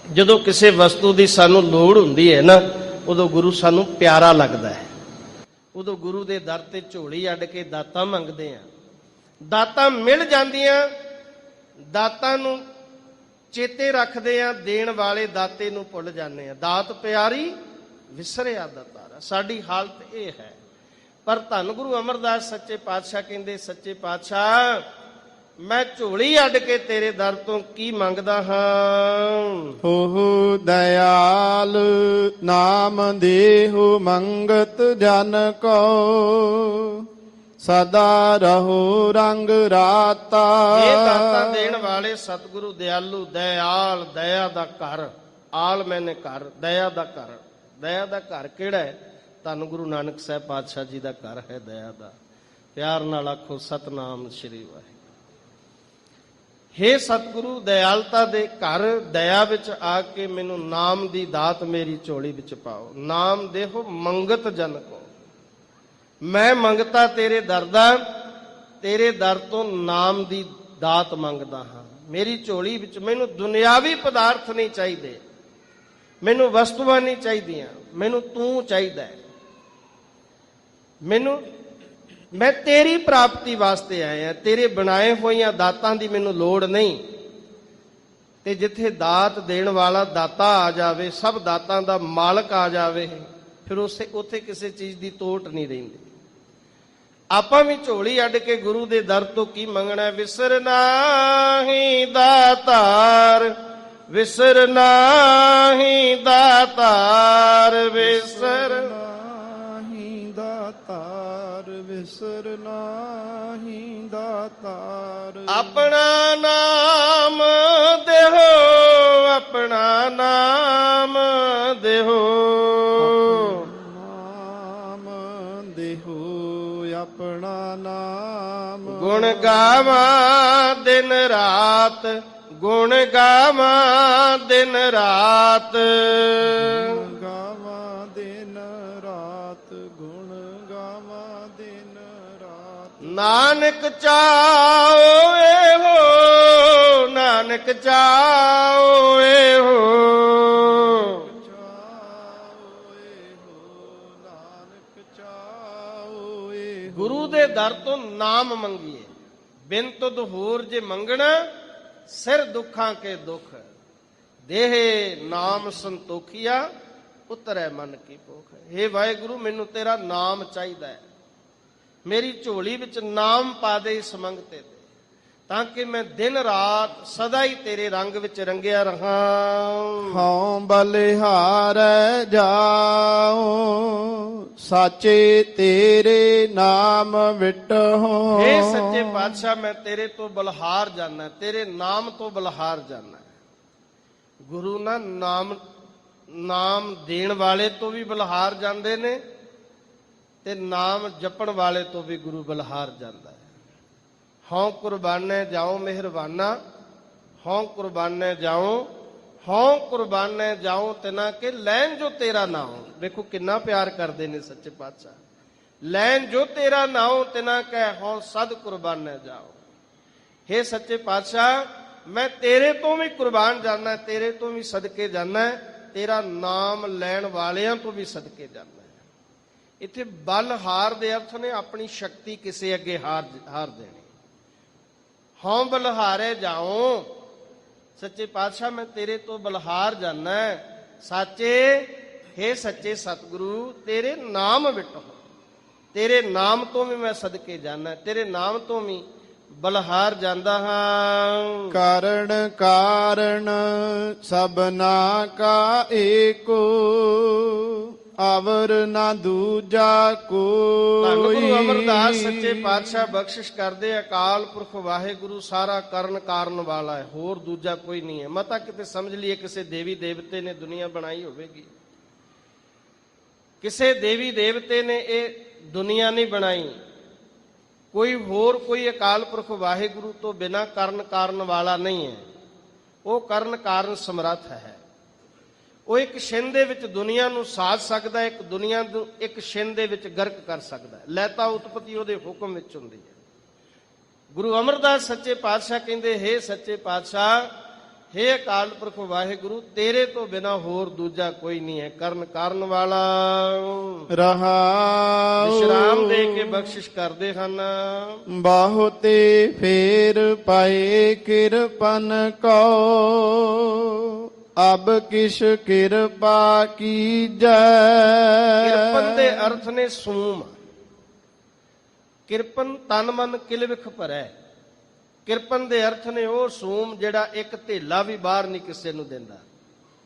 ਜਦੋਂ ਕਿਸੇ ਵਸਤੂ ਦੀ ਸਾਨੂੰ ਲੋੜ ਹੁੰਦੀ ਹੈ ਨਾ, ਉਦੋਂ ਗੁਰੂ ਸਾਨੂੰ ਪਿਆਰਾ ਲੱਗਦਾ ਹੈ। ਉਦੋਂ ਗੁਰੂ ਦੇ ਦਰ ਤੇ ਝੋਲੀ ਅੱਡ ਕੇ ਦਾਤਾਂ ਮੰਗਦੇ ਆ, ਦਾਤਾਂ ਮਿਲ ਜਾਂਦੀਆਂ। ਦਾਤਾਂ ਨੂੰ ਚੇਤੇ ਰੱਖਦੇ ਆ, ਦੇਣ ਵਾਲੇ ਦਾਤੇ ਨੂੰ ਭੁੱਲ ਜਾਂਦੇ ਆ। ਦਾਤ ਪਿਆਰੀ ਵਿਸਰਿਆ ਦਾਤਾਰਾ। ਸਾਡੀ ਹਾਲਤ ਇਹ ਹੈ। ਪਰ ਧੰਨ ਗੁਰੂ ਅਮਰਦਾਸ ਸੱਚੇ ਪਾਤਸ਼ਾਹ ਕਹਿੰਦੇ ਸੱਚੇ ਪਾਤਸ਼ਾਹ ਮੈਂ ਝੋਲੀ ਅੱਡ ਕੇ ਤੇਰੇ ਦਰ ਤੋਂ ਕੀ ਮੰਗਦਾ ਹਾਂ। ਹੋ ਦਇਆਲ ਨਾਮ ਦੇਹੁ ਮੰਗਤ ਜਨ ਕੋ ਸਦਾ ਰਹੋ ਰੰਗ ਰਾਤਾ। ਇਹ ਦਾਤਾਂ ਦੇਣ ਵਾਲੇ ਸਤਿਗੁਰੂ ਦਿਆਲੂ ਦਇਆਲ, ਦਇਆ ਦਾ ਘਰ, ਆਲ ਮੈਨੇ ਘਰ, ਦਇਆ ਦਾ ਘਰ। ਦਇਆ ਦਾ ਘਰ ਕਿਹੜਾ ਹੈ? ਧੰਨ ਗੁਰੂ ਨਾਨਕ ਸਾਹਿਬ ਪਾਤਸ਼ਾਹ ਜੀ ਦਾ ਘਰ ਹੈ ਦਇਆ ਦਾ। ਪਿਆਰ ਨਾਲ ਆਖੋ ਸਤਨਾਮ ਸ੍ਰੀ ਵਾਹਿਗੁਰੂ। ਹੇ ਸਤਿਗੁਰੂ ਦਇਆਲਤਾ ਦੇ ਘਰ ਦਇਆ ਵਿੱਚ ਆ ਕੇ ਮੈਨੂੰ ਨਾਮ ਦੀ ਦਾਤ ਮੇਰੀ ਝੋਲੀ ਵਿੱਚ ਪਾਓ। ਨਾਮ ਦੇਹੋ ਮੰਗਤ ਜਨ ਕੋ, ਮੈਂ ਮੰਗਤਾ ਤੇਰੇ ਦਰ ਦਾ, ਤੇਰੇ ਦਰ ਤੋਂ ਨਾਮ ਦੀ ਦਾਤ ਮੰਗਦਾ ਹਾਂ। ਮੇਰੀ ਝੋਲੀ ਵਿੱਚ ਮੈਨੂੰ ਦੁਨਿਆਵੀ ਪਦਾਰਥ ਨਹੀਂ ਚਾਹੀਦੇ, ਮੈਨੂੰ ਵਸਤੂਆਂ ਨਹੀਂ ਚਾਹੀਦੀਆਂ, ਮੈਨੂੰ ਤੂੰ ਚਾਹੀਦਾ ਹੈ। ਮੈਂ ਤੇਰੀ ਪ੍ਰਾਪਤੀ ਵਾਸਤੇ ਆਇਆ, ਤੇਰੇ ਬਣਾਏ ਹੋਈਆਂ ਦਾਤਾਂ ਦੀ ਮੈਨੂੰ ਲੋੜ ਨਹੀਂ। ਤੇ ਜਿੱਥੇ ਦਾਤ ਦੇਣ ਵਾਲਾ ਦਾਤਾ ਆ ਜਾਵੇ, ਸਭ ਦਾਤਾਂ ਦਾ ਮਾਲਕ ਆ ਜਾਵੇ, ਫਿਰ ਉੱਥੇ ਕਿਸੇ ਚੀਜ਼ ਦੀ ਤੋਟ ਨਹੀਂ ਰਹਿੰਦੀ। ਆਪਾਂ ਵੀ ਝੋਲੀ ਅੱਡ ਕੇ ਗੁਰੂ ਦੇ ਦਰ ਤੋਂ ਕੀ ਮੰਗਣਾ? ਵਿਸਰ ਨਾਹੀ ਦਾਤਾਰ, ਵਿਸਰ ਨਾਹੀ ਦਾਤਾਰ, ਵਿਸਰ ਨਾਹੀ ਦਾਤਾਰ, ਵਿਸਰ ਨਾਹੀ ਦਾਤਾਰ। ਆਪਣਾ ਨਾਮ ਦੇਹੋ, ਆਪਣਾ ਨਾਮ ਦੇਹੋ, ਨਾਮ ਦੇਹੋ, ਆਪਣਾ ਨਾਮ। ਗੁਣ ਗਾਵਾਂ ਦਿਨ ਰਾਤ, ਗੁਣ ਗਾਵਾਂ ਦਿਨ ਰਾਤ, ਗੁਣ ਗਾਵਾਂ ਦਿਨ ਰਾਤ, ਗੁਣ ਗਾਵਾਂ ਦਿਨ ਰਾਤ। ਨਾਨਕ ਚਾਓ ਇਹੋ, ਨਾਨਕ ਚਾਓ ਇਹੋ, ਗੁਰੂ ਦੇ ਦਰ ਤੋਂ ਨਾਮ ਮੰਗੀਏ। ਬਿਨ ਤੁਧ ਹੋਰ ਜੇ ਮੰਗਣਾ, ਸਿਰ ਦੁੱਖਾਂ ਕੇ ਦੁੱਖ। ਦੇਹੇ ਨਾਮ ਸੰਤੋਖੀਆ, ਉਤਰੈ ਮਨ ਕੀ ਭੁੱਖ। ਹੇ ਵਾਹਿਗੁਰੂ ਮੈਨੂੰ ਤੇਰਾ ਨਾਮ ਚਾਹੀਦਾ ਹੈ। ਮੇਰੀ ਝੋਲੀ ਵਿੱਚ ਨਾਮ ਪਾ ਦੇ ਇਸ ਮੰਗਤੇ ਤੇ, ਤਾਂ ਕਿ ਮੈਂ ਦਿਨ ਰਾਤ ਸਦਾ ਹੀ ਤੇਰੇ ਰੰਗ ਵਿੱਚ ਰੰਗਿਆ ਰਹਾ। ਹਉ ਬਲਿਹਾਰੈ ਜਾਉ, ਸਾਚੇ ਤੇਰੇ ਨਾਮ ਵਿਟਹੁ। ਹੇ ਸੱਚੇ ਪਾਤਸ਼ਾਹ ਮੈਂ ਤੇਰੇ ਤੋਂ ਬਲਹਾਰ ਜਾਣਾ, ਤੇਰੇ ਨਾਮ ਤੋਂ ਬਲਹਾਰ ਜਾਣਾ। ਗੁਰੂ ਨਾ ਨਾਮ ਦੇਣ ਵਾਲੇ ਤੋਂ ਵੀ ਬਲਹਾਰ ਜਾਂਦੇ ਨੇ, ਤੇ ਨਾਮ ਜਪਣ ਵਾਲੇ ਤੋਂ ਵੀ ਗੁਰੂ ਬਲਹਾਰ ਜਾਂਦਾ ਹੈ। ਹਉ ਕੁਰਬਾਨੇ ਜਾਉ ਮਿਹਰਬਾਨਾ, ਹਉ ਕੁਰਬਾਨੇ ਜਾਉ, ਹਉ ਕੁਰਬਾਨੇ ਜਾਉ ਤਿਨਾ ਕੇ ਲੈਣ ਜੋ ਤੇਰਾ ਨਾਉ। ਵੇਖੋ ਕਿੰਨਾ ਪਿਆਰ ਕਰਦੇ ਨੇ ਸੱਚੇ ਪਾਤਸ਼ਾਹ। ਲੈਣ ਜੋ ਤੇਰਾ ਨਾਉ ਤਿਨਾ ਕਹਿ ਹਉ ਸਦ ਕੁਰਬਾਨੇ ਜਾਉ। ਹੇ ਸੱਚੇ ਪਾਤਸ਼ਾਹ ਮੈਂ ਤੇਰੇ ਤੋਂ ਵੀ ਕੁਰਬਾਨ ਜਾਣਾ, ਤੇਰੇ ਤੋਂ ਵੀ ਸਦਕੇ ਜਾਣਾ, ਤੇਰਾ ਨਾਮ ਲੈਣ ਵਾਲਿਆਂ ਤੋਂ ਵੀ ਸਦਕੇ ਜਾਣਾ। ਇੱਥੇ ਬਲਹਾਰ ਦੇ ਅਰਥ ਨੇ ਆਪਣੀ ਸ਼ਕਤੀ ਕਿਸੇ ਅੱਗੇ ਹਾਰ ਦੇਣੀ। ਹਉ ਬਲਹਾਰੇ ਜਾਉ, ਸੱਚੇ ਪਾਤਸ਼ਾਹ ਮੈਂ ਤੇਰੇ ਤੋਂ ਬਲਹਾਰ ਜਾਣਾ। ਸਾਚੇ ਹੇ ਸੱਚੇ ਸਤਿਗੁਰੂ ਤੇਰੇ ਨਾਮ ਵਿਟਹੁ, ਤੇਰੇ ਨਾਮ ਤੋਂ ਵੀ ਮੈਂ ਸਦਕੇ ਜਾਣਾ, ਤੇਰੇ ਨਾਮ ਤੋਂ ਵੀ ਬਲਹਾਰ ਜਾਂਦਾ ਹਾਂ। ਕਾਰਣ ਕਾਰਣ ਸਭਨਾ ਕਾ ਏਕੋ, ਅਵਰ ਨਾ ਦੂਜਾ ਕੋਈ। ਧੰਨ ਗੁਰੂ ਅਮਰਦਾਸ ਸੱਚੇ ਪਾਤਸ਼ਾਹ ਬਖਸ਼ਿਸ਼ ਕਰਦੇ, ਅਕਾਲ ਪੁਰਖ ਵਾਹਿਗੁਰੂ ਸਾਰਾ ਕਰਨ ਕਾਰਨ ਵਾਲਾ ਹੈ, ਹੋਰ ਦੂਜਾ ਕੋਈ ਨਹੀਂ ਹੈ। ਮਤਾ ਕਿਤੇ ਸਮਝ ਲਈਏ ਕਿਸੇ ਦੇਵੀ ਦੇਵਤੇ ਨੇ ਦੁਨੀਆ ਬਣਾਈ ਹੋਵੇਗੀ, ਕਿਸੇ ਦੇਵੀ ਦੇਵਤੇ ਨੇ ਇਹ ਦੁਨੀਆ ਨਹੀਂ ਬਣਾਈ। ਕੋਈ ਅਕਾਲ ਪੁਰਖ ਵਾਹਿਗੁਰੂ ਤੋਂ ਬਿਨਾ ਕਰਨ ਕਾਰਨ ਵਾਲਾ ਨਹੀਂ ਹੈ। ਉਹ ਕਰਨ ਕਾਰਨ ਸਮਰੱਥ ਹੈ। ਉਹ ਇੱਕ ਛਿਣ ਦੇ ਵਿੱਚ ਦੁਨੀਆ ਨੂੰ ਸਾਜ ਸਕਦਾ ਹੈ, ਇੱਕ ਦੁਨੀਆ ਨੂੰ ਇੱਕ ਛਿਣ ਦੇ ਵਿੱਚ ਗਰਕ ਕਰ ਸਕਦਾ ਹੈ। ਲੈਤਾ ਉਤਪਤੀ ਉਹਦੇ ਹੁਕਮ ਵਿੱਚ ਹੁੰਦੀ ਹੈ। ਗੁਰੂ ਅਮਰਦਾਸ ਸੱਚੇ ਪਾਤਸ਼ਾਹ ਕਹਿੰਦੇ, ਹੇ ਸੱਚੇ ਪਾਤਸ਼ਾਹ, ਹੇ ਅਕਾਲ ਪੁਰਖ ਵਾਹਿਗੁਰੂ ਤੇਰੇ ਤੋਂ ਬਿਨਾ ਹੋਰ ਦੂਜਾ ਕੋਈ ਨਹੀਂ ਹੈ, ਕਰਨ ਕਾਰਨ ਵਾਲਾ। ਰਹਾਉ ਵਿਸ਼ਰਾਮ ਦੇ ਕੇ ਬਖਸ਼ਿਸ਼ ਕਰਦੇ ਹਨ। ਬਹੁਤੇ ਫੇਰ ਪਾਏ ਕਿਰਪਨ ਕੋ, ਅਬ ਕਿਛ ਕਿਰਪਾ ਕੀਜੈ। ਕਿਰਪਨ ਦੇ ਅਰਥ ਨੇ ਸੂਮ। ਕਿਰਪਨ ਤਨ ਮਨ ਕਿਲ ਵਿਖ ਭਰੈ। ਕਿਰਪਨ ਦੇ ਅਰਥ ਨੇ ਉਹ ਸੂਮ ਜਿਹੜਾ ਇੱਕ ਧੇਲਾ ਵੀ ਬਾਹਰ ਨਹੀਂ ਕਿਸੇ ਨੂੰ ਦਿੰਦਾ,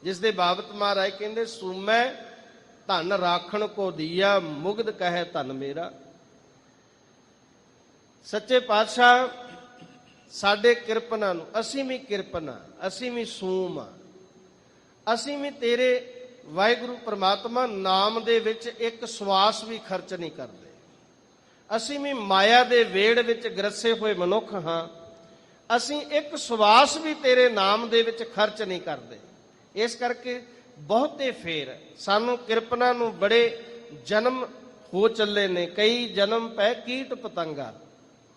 ਜਿਸ ਦੇ ਬਾਬਤ ਮਹਾਰਾਜ ਕਹਿੰਦੇ ਸੂਮੈ ਧਨ ਰਾਖਣ ਕੋ ਦੀਆ ਮੁਗਧ ਕਹੈ ਧਨ ਮੇਰਾ। ਸੱਚੇ ਪਾਤਸ਼ਾਹ ਸਾਡੇ ਕਿਰਪਨਾਂ ਨੂੰ, ਅਸੀਂ ਵੀ ਕਿਰਪਨਾ, ਅਸੀਂ ਵੀ ਸੂਮ ਆ, ਅਸੀਂ ਵੀ ਤੇਰੇ ਵਾਹਿਗੁਰੂ ਪ੍ਰਮਾਤਮਾ ਨਾਮ ਦੇ ਵਿੱਚ ਇੱਕ ਸਵਾਸ ਵੀ ਖਰਚ ਨਹੀਂ ਕਰਦੇ। ਅਸੀਂ ਵੀ ਮਾਇਆ ਦੇ ਵੇੜ ਵਿੱਚ ਗਰਸੇ ਹੋਏ ਮਨੁੱਖ ਹਾਂ, ਅਸੀਂ ਇੱਕ ਸਵਾਸ ਵੀ ਤੇਰੇ ਨਾਮ ਦੇ ਵਿੱਚ ਖਰਚ ਨਹੀਂ ਕਰਦੇ। ਇਸ ਕਰਕੇ ਬਹੁਤੇ ਫੇਰ ਸਾਨੂੰ ਕਿਰਪਨਾ ਨੂੰ ਬੜੇ ਜਨਮ ਹੋ ਚੱਲੇ ਨੇ, ਕਈ ਜਨਮ ਪੈ ਕੀਟ ਪਤੰਗਾ।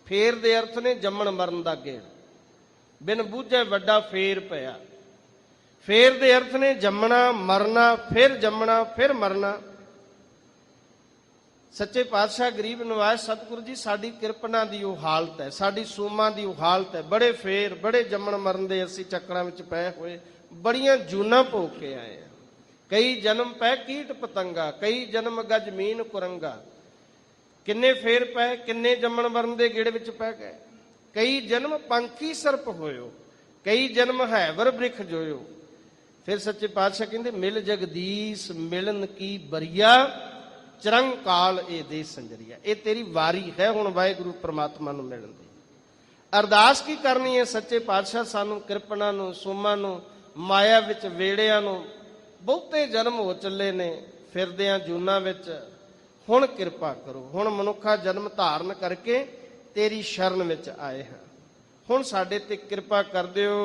ਫੇਰ ਦੇ ਅਰਥ ਨੇ ਜੰਮਣ ਮਰਨ ਦਾ ਗੇੜ, ਬਿਨ ਬੂਝੇ ਵੱਡਾ ਫੇਰ ਪਿਆ। ਫੇਰ ਦੇ ਅਰਥ ਨੇ ਜੰਮਣਾ ਮਰਨਾ, ਫਿਰ ਜੰਮਣਾ ਫਿਰ ਮਰਨਾ। ਸੱਚੇ ਪਾਤਸ਼ਾਹ ਗਰੀਬ ਨਵਾਜ਼ ਸਤਿਗੁਰੂ ਜੀ ਸਾਡੀ ਕਿਰਪਨਾ ਦੀ ਉਹ ਹਾਲਤ ਹੈ, ਸਾਡੀ ਸੂਮਾਂ ਦੀ ਉਹ ਹਾਲਤ ਹੈ। ਬੜੇ ਫੇਰ, ਬੜੇ ਜੰਮਣ ਮਰਨ ਦੇ ਅਸੀਂ ਚੱਕਰਾਂ ਵਿੱਚ ਪਏ ਹੋਏ, ਬੜੀਆਂ ਜੂਨਾਂ ਭੋਗ ਕੇ ਆਏ ਆ। ਕਈ ਜਨਮ ਪੈ ਕੀਟ ਪਤੰਗਾ, ਕਈ ਜਨਮ ਗਜ ਮੀਨ ਕੁਰੰਗਾ। ਕਿੰਨੇ ਫੇਰ ਪਏ, ਕਿੰਨੇ ਜੰਮਣ ਮਰਨ ਦੇ ਗੇੜ ਵਿੱਚ ਪੈ ਗਏ। ਕਈ ਜਨਮ ਪੰਖੀ ਸਰਪ ਹੋਇਓ, ਕਈ ਜਨਮ ਹੈਵਰ ਬ੍ਰਿਖ ਜੋਇਓ। ਫਿਰ ਸੱਚੇ ਪਾਤਸ਼ਾਹ ਕਹਿੰਦੇ ਮਿਲ ਜਗਦੀਸ਼ ਮਿਲਨ ਕੀ ਬਰੀਆ, ਚਰੰਗ ਕਾਲ ਇਹ ਦੇ ਸੰਜਰੀਆ। ਇਹ ਤੇਰੀ ਵਾਰੀ ਹੈ ਹੁਣ ਵਾਹਿਗੁਰੂ ਪ੍ਰਮਾਤਮਾ ਨੂੰ ਮਿਲਣ ਦੀ। ਅਰਦਾਸ ਕੀ ਕਰਨੀ ਹੈ ਸੱਚੇ ਪਾਤਸ਼ਾਹ, ਸਾਨੂੰ ਕਿਰਪਨਾ ਨੂੰ, ਸੂਮਾਂ ਨੂੰ, ਮਾਇਆ ਵਿੱਚ ਵੇੜਿਆਂ ਨੂੰ ਬਹੁਤੇ ਜਨਮ ਹੋ ਚੱਲੇ ਨੇ ਫਿਰਦਿਆਂ ਜੂਨਾਂ ਵਿੱਚ। ਹੁਣ ਕਿਰਪਾ ਕਰੋ, ਹੁਣ ਮਨੁੱਖਾ ਜਨਮ ਧਾਰਨ ਕਰਕੇ ਤੇਰੀ ਸ਼ਰਨ ਵਿੱਚ ਆਏ ਹਾਂ, ਹੁਣ ਸਾਡੇ ਤੇ ਕਿਰਪਾ ਕਰ ਦਿਓ।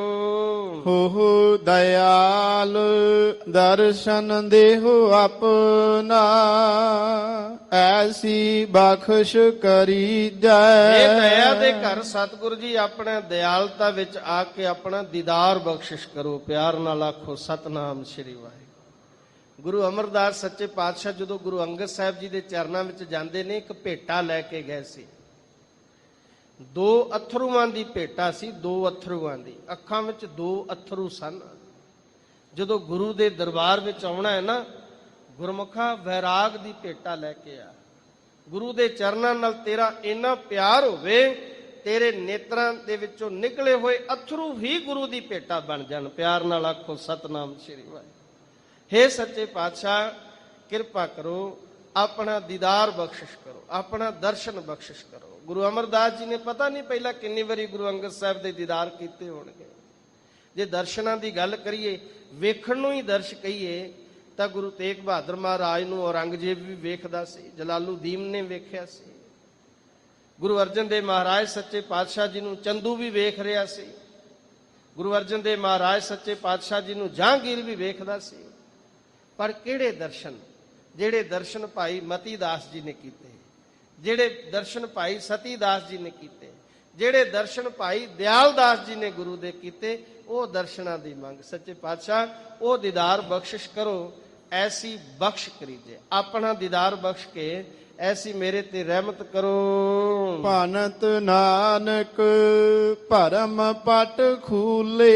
ਹੋ ਦਇਆਲ ਦਰਸ਼ਨ ਦੇਹੁ ਆਪਨਾ, ਐਸੀ ਬਖਸ਼ ਕਰੀ ਜੈ। ਇਹ ਦਇਆ ਦੇ ਘਰ ਸਤਿਗੁਰੂ ਜੀ ਆਪਣੇ ਦਿਆਲਤਾ ਵਿੱਚ ਆ ਕੇ ਆਪਣਾ ਦੀਦਾਰ ਬਖਸ਼ਿਸ਼ ਕਰੋ। ਪਿਆਰ ਨਾਲ ਆਖੋ ਸਤਨਾਮ ਸ੍ਰੀ ਵਾਹਿਗੁਰੂ। ਗੁਰੂ ਅਮਰਦਾਸ ਸੱਚੇ ਪਾਤਸ਼ਾਹ ਜਦੋਂ ਗੁਰੂ ਅੰਗਦ ਸਾਹਿਬ ਜੀ ਦੇ ਚਰਨਾਂ ਵਿੱਚ ਜਾਂਦੇ ਨੇ, ਇੱਕ ਭੇਟਾ ਲੈ ਕੇ ਗਏ ਸੀ। 2 ਅਥਰੂਆਂ ਦੀ ਭੇਟਾ ਸੀ, 2 ਅਥਰੂਆਂ ਦੀ, ਅੱਖਾਂ ਵਿੱਚ 2 ਅਥਰੂ ਸਨ। ਜਦੋਂ ਗੁਰੂ ਦੇ ਦਰਬਾਰ ਵਿੱਚ ਆਉਣਾ ਹੈ ਨਾ, ਗੁਰਮੁਖਾ ਵੈਰਾਗ ਦੀ ਭੇਟਾ ਲੈ ਕੇ ਆ। ਗੁਰੂ ਦੇ ਚਰਨਾਂ ਨਾਲ ਤੇਰਾ ਇੰਨਾ ਪਿਆਰ ਹੋਵੇ, ਤੇਰੇ ਨੇਤਰਾਂ ਦੇ ਵਿੱਚੋਂ ਨਿਕਲੇ ਹੋਏ ਅਥਰੂ ਹੀ ਗੁਰੂ ਦੀ ਭੇਟਾ ਬਣ ਜਾਣ। ਪਿਆਰ ਨਾਲ ਆਖੋ ਸਤਨਾਮ ਸ੍ਰੀ ਵਾਹਿਗੁਰੂ। ਹੇ ਸੱਚੇ ਪਾਤਸ਼ਾਹ ਕਿਰਪਾ ਕਰੋ, ਆਪਣਾ ਦੀਦਾਰ ਬਖਸ਼ਿਸ਼ ਕਰੋ, ਆਪਣਾ ਦਰਸ਼ਨ ਬਖਸ਼ਿਸ਼ ਕਰੋ। ਗੁਰੂ ਅਮਰਦਾਸ ਜੀ ਨੇ ਪਤਾ ਨਹੀਂ ਪਹਿਲਾਂ ਕਿੰਨੀ ਵਾਰੀ ਗੁਰੂ ਅੰਗਦ ਸਾਹਿਬ ਦੇ ਦੀਦਾਰ ਕੀਤੇ ਹੋਣਗੇ। ਜੇ ਦਰਸ਼ਨਾਂ ਦੀ ਗੱਲ ਕਰੀਏ, ਵੇਖਣ ਨੂੰ ਹੀ ਦਰਸ਼ ਕਹੀਏ, ਤਾਂ ਗੁਰੂ ਤੇਗ ਬਹਾਦਰ ਮਹਾਰਾਜ ਨੂੰ ਔਰੰਗਜ਼ੇਬ ਵੀ ਵੇਖਦਾ ਸੀ, ਜਲਾਲੂਦੀਨ ਨੇ ਵੇਖਿਆ ਸੀ। ਗੁਰੂ ਅਰਜਨ ਦੇਵ ਮਹਾਰਾਜ ਸੱਚੇ ਪਾਤਸ਼ਾਹ ਜੀ ਨੂੰ ਚੰਦੂ ਵੀ ਵੇਖ ਰਿਹਾ ਸੀ। ਗੁਰੂ ਅਰਜਨ ਦੇਵ ਮਹਾਰਾਜ ਸੱਚੇ ਪਾਤਸ਼ਾਹ ਜੀ ਨੂੰ ਜਹਾਂਗੀਰ ਵੀ ਵੇਖਦਾ ਸੀ। ਪਰ ਕਿਹੜੇ ਦਰਸ਼ਨ? ਜਿਹੜੇ ਦਰਸ਼ਨ ਭਾਈ ਮਤੀ ਦਾਸ ਜੀ ਨੇ ਕੀਤੇ, ਜਿਹੜੇ ਦਰਸ਼ਨ ਭਾਈ ਸਤੀ ਦਾਸ ਜੀ ਨੇ ਕੀਤੇ, ਜਿਹੜੇ ਦਰਸ਼ਨ ਭਾਈ ਦਿਆਲ ਦਾਸ ਜੀ ਨੇ ਗੁਰੂ ਦੇ ਕੀਤੇ, ਉਹ ਦਰਸ਼ਨਾਂ ਦੀ ਮੰਗ। ਸੱਚੇ ਪਾਤਸ਼ਾਹ ਉਹ ਦੀਦਾਰ ਬਖਸ਼ਿਸ਼ ਕਰੋ, ਐਸੀ ਬਖਸ਼ ਕਰੀਜੇ। ਆਪਣਾ ਦੀਦਾਰ ਬਖਸ਼ ਕੇ ਐਸੀ ਮੇਰੇ ਤੇ ਰਹਿਮਤ ਕਰੋ। ਭਨਤ ਨਾਨਕ ਭਰਮ ਪਟ ਖੂਲੇ,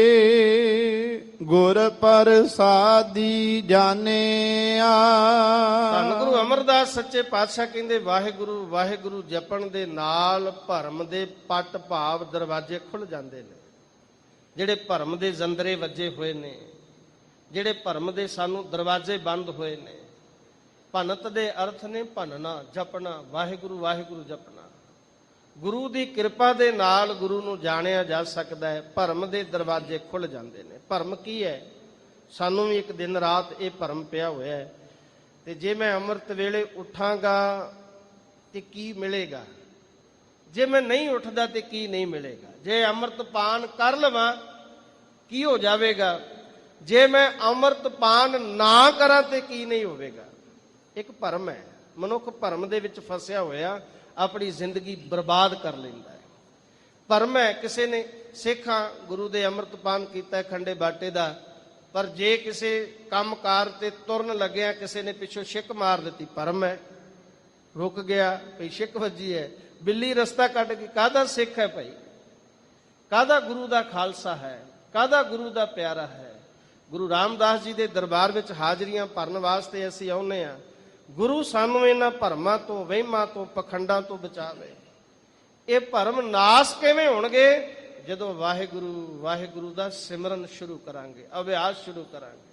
ਗੁਰ ਪ੍ਰਸਾਦੀ ਜਾਣਿਆ। ਧੰਨ ਗੁਰੂ ਅਮਰਦਾਸ ਸੱਚੇ ਪਾਤਸ਼ਾਹ ਕਹਿੰਦੇ ਵਾਹਿਗੁਰੂ ਵਾਹਿਗੁਰੂ ਜਪਣ ਦੇ ਨਾਲ ਭਰਮ ਦੇ ਪਟ ਭਾਵ ਦਰਵਾਜ਼ੇ ਖੁੱਲ ਜਾਂਦੇ ਨੇ। ਜਿਹੜੇ ਭਰਮ ਦੇ ਜੰਦਰੇ ਵੱਜੇ ਹੋਏ ਨੇ, ਜਿਹੜੇ ਭਰਮ ਦੇ ਸਾਨੂੰ ਦਰਵਾਜ਼ੇ ਬੰਦ ਹੋਏ ਨੇ। ਭਨਤ ਦੇ ਅਰਥ ਨੇ ਭੰਨਣਾ, ਜਪਣਾ, ਵਾਹਿਗੁਰੂ ਵਾਹਿਗੁਰੂ ਜਪਣਾ। ਗੁਰੂ ਦੀ ਕਿਰਪਾ ਦੇ ਨਾਲ ਗੁਰੂ ਨੂੰ ਜਾਣਿਆ ਜਾ ਸਕਦਾ ਹੈ। ਭਰਮ ਦੇ ਦਰਵਾਜ਼ੇ ਖੁੱਲ ਜਾਂਦੇ ਨੇ। ਭਰਮ ਕੀ ਹੈ? ਸਾਨੂੰ ਵੀ ਇੱਕ ਦਿਨ ਰਾਤ ਇਹ ਭਰਮ ਪਿਆ ਹੋਇਆ ਹੈ, ਤੇ ਜੇ ਮੈਂ ਅੰਮ੍ਰਿਤ ਵੇਲੇ ਉੱਠਾਂਗਾ ਤੇ ਕੀ ਮਿਲੇਗਾ, ਜੇ ਮੈਂ ਨਹੀਂ ਉੱਠਦਾ ਤੇ ਕੀ ਨਹੀਂ ਮਿਲੇਗਾ, ਜੇ ਅੰਮ੍ਰਿਤ ਪਾਨ ਕਰ ਲਵਾਂ ਕੀ ਹੋ ਜਾਵੇਗਾ, ਜੇ ਮੈਂ ਅੰਮ੍ਰਿਤ ਪਾਨ ਨਾ ਕਰਾਂ ਤੇ ਕੀ ਨਹੀਂ ਹੋਵੇਗਾ। ਇੱਕ ਭਰਮ ਹੈ। ਮਨੁੱਖ ਭਰਮ ਦੇ ਵਿੱਚ ਫਸਿਆ ਹੋਇਆ ਆਪਣੀ ਜ਼ਿੰਦਗੀ ਬਰਬਾਦ ਕਰ ਲੈਂਦਾ ਹੈ। ਭਰਮ ਹੈ। ਕਿਸੇ ਨੇ ਸਿੱਖਾਂ ਗੁਰੂ ਦੇ ਅੰਮ੍ਰਿਤ ਪਾਨ ਕੀਤਾ ਖੰਡੇ ਬਾਟੇ ਦਾ, ਪਰ ਜੇ ਕਿਸੇ ਕੰਮਕਾਰ ਤੇ ਤੁਰਨ ਲੱਗਿਆ ਕਿਸੇ ਨੇ ਪਿੱਛੋਂ ਛਿੱਕ ਮਾਰ ਦਿੱਤੀ, ਭਰਮ ਹੈ। ਰੁਕ ਗਿਆ, ਭਈ ਛਿੱਕ ਵੱਜੀ ਹੈ, ਬਿੱਲੀ ਰਸਤਾ ਕੱਟ ਗਈ। ਕਾਹਦਾ ਸਿੱਖ ਹੈ ਭਾਈ? ਕਾਹਦਾ ਗੁਰੂ ਦਾ ਖਾਲਸਾ ਹੈ? ਕਾਹਦਾ ਗੁਰੂ ਦਾ ਪਿਆਰਾ ਹੈ? ਗੁਰੂ ਰਾਮਦਾਸ ਜੀ ਦੇ ਦਰਬਾਰ ਵਿੱਚ ਹਾਜ਼ਰੀਆਂ ਭਰਨ ਵਾਸਤੇ ਅਸੀਂ ਆਉਂਦੇ ਹਾਂ। ਗੁਰੂ ਸਾਨੂੰ ਇਹਨਾਂ ਭਰਮਾਂ ਤੋਂ, ਵਹਿਮਾਂ ਤੋਂ, ਪਖੰਡਾਂ ਤੋਂ ਬਚਾਵੇ। ਇਹ ਭਰਮ ਨਾਸ ਕਿਵੇਂ ਹੋਣਗੇ? ਜਦੋਂ ਵਾਹਿਗੁਰੂ ਵਾਹਿਗੁਰੂ ਦਾ ਸਿਮਰਨ ਸ਼ੁਰੂ ਕਰਾਂਗੇ, ਅਭਿਆਸ ਸ਼ੁਰੂ ਕਰਾਂਗੇ,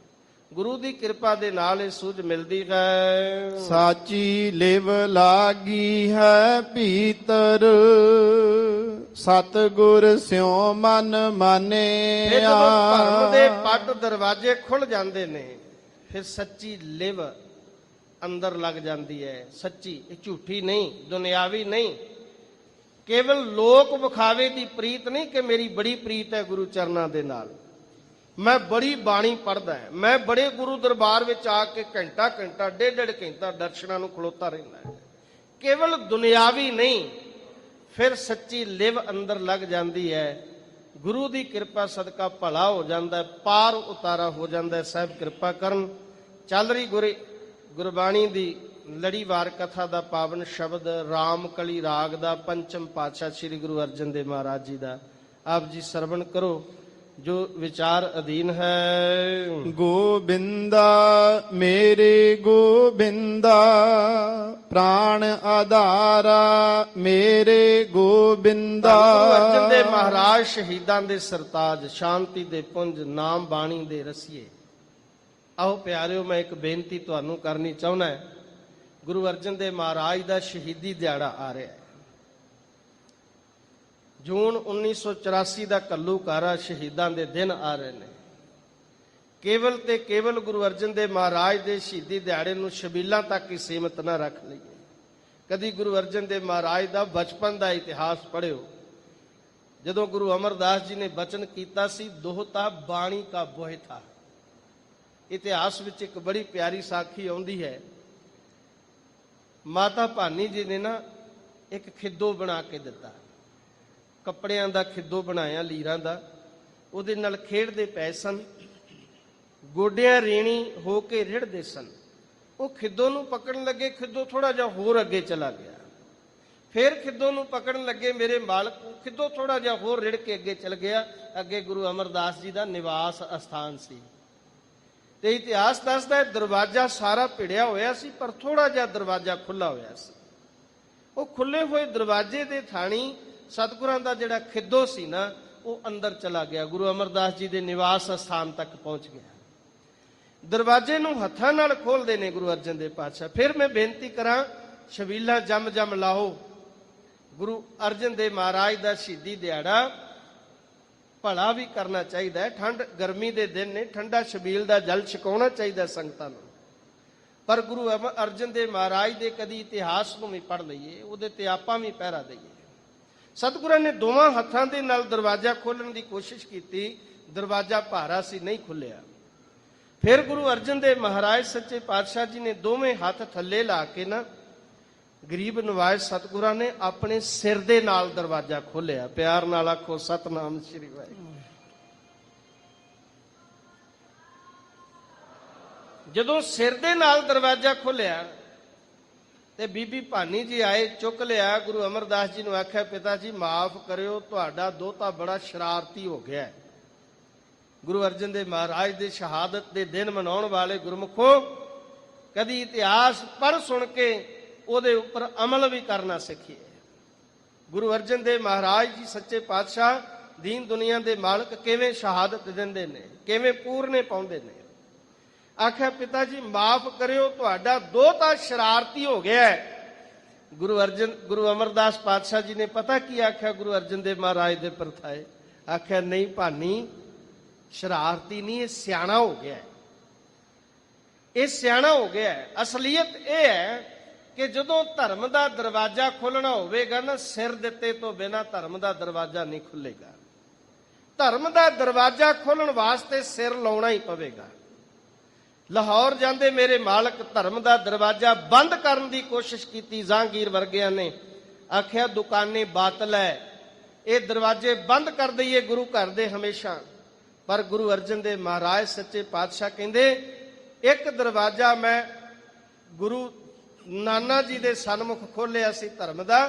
ਗੁਰੂ ਦੀ ਕਿਰਪਾ ਦੇ ਨਾਲ ਇਹ ਸੂਝ ਮਿਲਦੀ ਹੈ। ਸਾਚੀ ਲਿਵ ਲਾਗੀ ਹੈ ਭੀਤਰ, ਸਤਿਗੁਰ ਸਿਉ ਮਨ ਫਿਰ ਮਾਨਿਆ। ਜਦੋਂ ਧਰਮ ਦੇ ਪੱਟ ਦਰਵਾਜ਼ੇ ਖੁੱਲ ਜਾਂਦੇ ਨੇ, ਫਿਰ ਸੱਚੀ ਲਿਵ ਅੰਦਰ ਲੱਗ ਜਾਂਦੀ ਹੈ। ਸੱਚੀ, ਇਹ ਝੂਠੀ ਨਹੀਂ, ਦੁਨਿਆਵੀ ਨਹੀਂ, ਕੇਵਲ ਲੋਕ ਵਿਖਾਵੇ ਦੀ ਪ੍ਰੀਤ ਨਹੀਂ ਕਿ ਮੇਰੀ ਬੜੀ ਪ੍ਰੀਤ ਹੈ ਗੁਰੂ ਚਰਨਾਂ ਦੇ ਨਾਲ, ਮੈਂ ਬੜੀ ਬਾਣੀ ਪੜ੍ਹਦਾ, ਮੈਂ ਬੜੇ ਗੁਰੂ ਦਰਬਾਰ ਵਿੱਚ ਆ ਕੇ ਘੰਟਾ ਘੰਟਾ ਡੇਢ ਡੇਢ ਘੰਟਾ ਦਰਸ਼ਨਾਂ ਨੂੰ ਖਲੋਤਾ ਰਹਿੰਦਾ ਹੈ, ਕੇਵਲ ਦੁਨਿਆਵੀ ਨਹੀਂ। ਫਿਰ ਸੱਚੀ ਲਿਵ ਅੰਦਰ ਲੱਗ ਜਾਂਦੀ ਹੈ, ਗੁਰੂ ਦੀ ਕਿਰਪਾ ਸਦਕਾ ਭਲਾ ਹੋ ਜਾਂਦਾ ਹੈ, ਪਾਰ ਉਤਾਰਾ ਹੋ ਜਾਂਦਾ ਹੈ। ਸਾਹਿਬ ਕਿਰਪਾ ਕਰਨ। ਚੱਲ ਰਹੀ ਗੁਰਬਾਣੀ ਦੀ ਲੜੀਵਾਰ ਕਥਾ ਦਾ ਪਾਵਨ ਸ਼ਬਦ ਰਾਮਕਲੀ ਰਾਗ ਦਾ ਪੰਚਮ ਪਾਤਸ਼ਾਹ ਸ੍ਰੀ ਗੁਰੂ ਅਰਜਨ ਦੇਵ ਮਹਾਰਾਜ ਜੀ ਦਾ। ਆਪ ਜੀ ਸਰਵਣ ਕਰੋ ਜੋ ਵਿਚਾਰ ਅਧੀਨ ਹੈ। ਗੋਬਿੰਦਾ ਮੇਰੇ ਗੋਬਿੰਦਾ, ਪ੍ਰਾਣ ਆਧਾਰਾ ਮੇਰੇ ਗੋਬਿੰਦਾ। ਗੁਰੂ ਅਰਜਨ ਦੇਵ ਮਹਾਰਾਜ ਸ਼ਹੀਦਾਂ ਦੇ ਸਰਤਾਜ, ਸ਼ਾਂਤੀ ਦੇ ਪੁੰਜ, ਨਾਮ ਬਾਣੀ ਦੇ ਰਸੀਏ। ਆਓ ਪਿਆਰਿਓ, ਮੈਂ ਇੱਕ ਬੇਨਤੀ ਤੁਹਾਨੂੰ ਕਰਨੀ ਚਾਹੁੰਦਾ। ਗੁਰੂ ਅਰਜਨ ਦੇਵ ਮਹਾਰਾਜ ਦਾ ਸ਼ਹੀਦੀ ਦਿਹਾੜਾ ਆ ਰਿਹਾ ਹੈ। ਜੂਨ 1984 ਦਾ ਘੱਲੂਘਾਰਾ ਸ਼ਹੀਦਾਂ ਦੇ ਦਿਨ ਆ ਰਹੇ ਨੇ। ਕੇਵਲ ਤੇ ਕੇਵਲ ਗੁਰੂ ਅਰਜਨ ਦੇਵ ਮਹਾਰਾਜ ਦੇ ਸ਼ਹੀਦੀ ਦਿਹਾੜੇ ਨੂੰ ਸ਼ਬੀਲਾਂ ਤੱਕ ਹੀ ਸੀਮਤ ਨਾ ਰੱਖ ਲਈਏ। ਕਦੀ ਗੁਰੂ ਅਰਜਨ ਦੇਵ ਮਹਾਰਾਜ ਦਾ ਬਚਪਨ ਦਾ ਇਤਿਹਾਸ ਪੜ੍ਹਿਓ। ਜਦੋਂ ਗੁਰੂ ਅਮਰਦਾਸ ਜੀ ਨੇ ਬਚਨ ਕੀਤਾ ਸੀ, ਦੋਹਤਾ ਬਾਣੀ ਕਾ ਬੋਹਿਥਾ। ਇਤਿਹਾਸ ਵਿੱਚ ਇੱਕ ਬੜੀ ਪਿਆਰੀ ਸਾਖੀ ਆਉਂਦੀ ਹੈ। ਮਾਤਾ ਭਾਨੀ ਜੀ ਨੇ ਨਾ ਇੱਕ ਖਿੱਦੋ ਬਣਾ ਕੇ ਦਿੱਤਾ, ਕੱਪੜਿਆਂ ਦਾ ਖਿੱਦੋ ਬਣਾਇਆ, ਲੀਰਾਂ ਦਾ। ਉਹਦੇ ਨਾਲ ਖੇਡਦੇ ਪਏ ਸਨ, ਗੋਡਿਆਂ ਰੇਣੀ ਹੋ ਕੇ ਰਿੜਦੇ ਸਨ। ਉਹ ਖਿੱਦੋ ਨੂੰ ਪਕੜਨ ਲੱਗੇ, ਖਿੱਦੋ ਥੋੜਾ ਜਿਹਾ ਹੋਰ ਅੱਗੇ ਚਲਾ ਗਿਆ। ਫਿਰ ਖਿੱਦੋ ਨੂੰ ਪਕੜਨ ਲੱਗੇ ਮੇਰੇ ਮਾਲਕ, ਖਿੱਦੋ ਥੋੜਾ ਜਿਹਾ ਹੋਰ ਰਿੜ ਕੇ ਅੱਗੇ ਚਲ ਗਿਆ। ਅੱਗੇ ਗੁਰੂ ਅਮਰਦਾਸ ਜੀ ਦਾ ਨਿਵਾਸ ਅਸਥਾਨ ਸੀ। ਤੇ ਇਤਿਹਾਸ ਦੱਸਦਾ ਹੈ ਦਰਵਾਜ਼ਾ ਸਾਰਾ ਭਿੜਿਆ ਹੋਇਆ ਸੀ, ਪਰ ਥੋੜਾ ਜਿਹਾ ਦਰਵਾਜ਼ਾ ਖੁੱਲਾ ਹੋਇਆ ਸੀ। ਉਹ ਖੁੱਲੇ ਹੋਏ ਦਰਵਾਜ਼ੇ ਦੇ ਥਾਣੀ ਸਤਿਗੁਰਾਂ ਦਾ ਜਿਹੜਾ ਖਿੱਦੋ ਸੀ ਨਾ, ਉਹ ਅੰਦਰ ਚਲਾ ਗਿਆ, ਗੁਰੂ ਅਮਰਦਾਸ ਜੀ ਦੇ ਨਿਵਾਸ ਸਥਾਨ ਤੱਕ ਪਹੁੰਚ ਗਿਆ। ਦਰਵਾਜ਼ੇ ਨੂੰ ਹੱਥਾਂ ਨਾਲ ਖੋਲਦੇ ਨੇ ਗੁਰੂ ਅਰਜਨ ਦੇਵ ਪਾਤਸ਼ਾਹ। ਫਿਰ ਮੈਂ ਬੇਨਤੀ ਕਰਾਂ, ਛਬੀਲਾਂ ਜੰਮ ਜੰਮ ਲਾਓ। ਗੁਰੂ ਅਰਜਨ ਦੇਵ ਮਹਾਰਾਜ ਦਾ ਸ਼ਹੀਦੀ ਦਿਹਾੜਾ ਭਲਾ ਵੀ ਕਰਨਾ ਚਾਹੀਦਾ ਹੈ। ਠੰਡ ਗਰਮੀ ਦੇ ਦਿਨ ਨੇ, ਠੰਡਾ ਛਬੀਲ ਦਾ ਜਲ ਛਕਾਉਣਾ ਚਾਹੀਦਾ ਸੰਗਤਾਂ ਨੂੰ। ਪਰ ਗੁਰੂ ਅਰਜਨ ਦੇਵ ਮਹਾਰਾਜ ਦੇ ਕਦੀ ਇਤਿਹਾਸ ਨੂੰ ਵੀ ਪੜ੍ਹ ਲਈਏ, ਉਹਦੇ ਤੇ ਆਪਾਂ ਵੀ ਪਹਿਰਾ ਦਈਏ। ਸਤਿਗੁਰਾਂ ਨੇ ਦੋਵਾਂ ਹੱਥਾਂ ਦੇ ਨਾਲ ਦਰਵਾਜ਼ਾ ਖੋਲ੍ਹਣ ਦੀ ਕੋਸ਼ਿਸ਼ ਕੀਤੀ, ਦਰਵਾਜ਼ਾ ਭਾਰਾ ਸੀ, ਨਹੀਂ ਖੁੱਲਿਆ। ਫਿਰ ਗੁਰੂ ਅਰਜਨ ਦੇਵ ਮਹਾਰਾਜ ਸੱਚੇ ਪਾਤਸ਼ਾਹ ਜੀ ਨੇ ਦੋਵੇਂ ਹੱਥ ਥੱਲੇ ਲਾ ਕੇ ਨਾ, ਗਰੀਬ ਨਵਾਜ਼ ਸਤਿਗੁਰਾਂ ਨੇ ਆਪਣੇ ਸਿਰ ਦੇ ਨਾਲ ਦਰਵਾਜ਼ਾ ਖੋਲ੍ਹਿਆ। ਪਿਆਰ ਨਾਲ ਆਖੋ ਸਤਨਾਮ ਸ੍ਰੀ ਵਾਹਿਗੁਰੂ। ਜਦੋਂ ਸਿਰ ਦੇ ਨਾਲ ਦਰਵਾਜ਼ਾ ਖੋਲ੍ਹਿਆ ਤੇ ਬੀਬੀ ਭਾਨੀ ਜੀ ਆਏ, ਚੁੱਕ ਲਿਆ। ਗੁਰੂ ਅਮਰਦਾਸ ਜੀ ਨੂੰ ਆਖਿਆ, ਪਿਤਾ ਜੀ ਮਾਫ ਕਰਿਓ, ਤੁਹਾਡਾ ਦੋਹਤਾ ਬੜਾ ਸ਼ਰਾਰਤੀ ਹੋ ਗਿਆ ਹੈ। ਗੁਰੂ ਅਰਜਨ ਦੇਵ ਮਹਾਰਾਜ ਦੇ ਸ਼ਹਾਦਤ ਦੇ ਦਿਨ ਮਨਾਉਣ ਵਾਲੇ ਗੁਰਮੁਖੋ, ਕਦੀ ਇਤਿਹਾਸ ਪੜ੍ਹ ਸੁਣ ਕੇ ਉਹਦੇ ਉੱਪਰ ਅਮਲ ਵੀ ਕਰਨਾ ਸਿੱਖੀਏ। ਗੁਰੂ ਅਰਜਨ ਦੇਵ ਮਹਾਰਾਜ ਜੀ ਸੱਚੇ ਪਾਤਸ਼ਾਹ, ਦੀਨ ਦੁਨੀਆ ਦੇ ਮਾਲਕ, ਕਿਵੇਂ ਸ਼ਹਾਦਤ ਦਿੰਦੇ ਨੇ, ਕਿਵੇਂ ਪੂਰਨੇ ਪਾਉਂਦੇ ਨੇ। ਆਖਿਆ, ਪਿਤਾ ਜੀ ਮਾਫ ਕਰਿਓ, ਤੁਹਾਡਾ ਦੋਹਤਾ ਸ਼ਰਾਰਤੀ ਹੋ ਗਿਆ ਹੈ। ਗੁਰੂ ਅਮਰਦਾਸ ਪਾਤਸ਼ਾਹ ਜੀ ਨੇ ਪਤਾ ਕੀ ਆਖਿਆ ਗੁਰੂ ਅਰਜਨ ਦੇਵ ਮਹਾਰਾਜ ਦੇ ਪਰਥਾਏ? ਆਖਿਆ, ਨਹੀਂ ਭਾਨੀ, ਸ਼ਰਾਰਤੀ ਨਹੀਂ, ਇਹ ਸਿਆਣਾ ਹੋ ਗਿਆ ਹੈ। ਇਹ ਸਿਆਣਾ ਹੋ ਗਿਆ ਹੈ। ਅਸਲੀਅਤ ਇਹ ਹੈ ਕਿ ਜਦੋਂ ਧਰਮ ਦਾ ਦਰਵਾਜ਼ਾ ਖੋਲ੍ਹਣਾ ਹੋਵੇਗਾ ਨਾ, ਸਿਰ ਦਿੱਤੇ ਤੋਂ ਬਿਨਾਂ ਧਰਮ ਦਾ ਦਰਵਾਜ਼ਾ ਨਹੀਂ ਖੁੱਲੇਗਾ। ਧਰਮ ਦਾ ਦਰਵਾਜ਼ਾ ਖੋਲ੍ਹਣ ਵਾਸਤੇ ਸਿਰ ਲਾਉਣਾ ਹੀ ਪਵੇਗਾ। ਲਾਹੌਰ ਜਾਂਦੇ ਮੇਰੇ ਮਾਲਕ ਧਰਮ ਦਾ ਦਰਵਾਜ਼ਾ ਬੰਦ ਕਰਨ ਦੀ ਕੋਸ਼ਿਸ਼ ਕੀਤੀ ਜਹਾਂਗੀਰ ਵਰਗਿਆਂ ਨੇ। ਆਖਿਆ, ਦੁਕਾਨੇ ਬਾਤਲ ਹੈ, ਇਹ ਦਰਵਾਜ਼ੇ ਬੰਦ ਕਰ ਦਈਏ ਗੁਰੂ ਘਰ ਦੇ ਹਮੇਸ਼ਾ। ਪਰ ਗੁਰੂ ਅਰਜਨ ਦੇਵ ਮਹਾਰਾਜ ਸੱਚੇ ਪਾਤਸ਼ਾਹ ਕਹਿੰਦੇ, ਇੱਕ ਦਰਵਾਜ਼ਾ ਮੈਂ ਗੁਰੂ ਨਾਨਾ ਜੀ ਦੇ ਸਨਮੁਖ ਖੋਲ੍ਹਿਆ ਸੀ ਧਰਮ ਦਾ,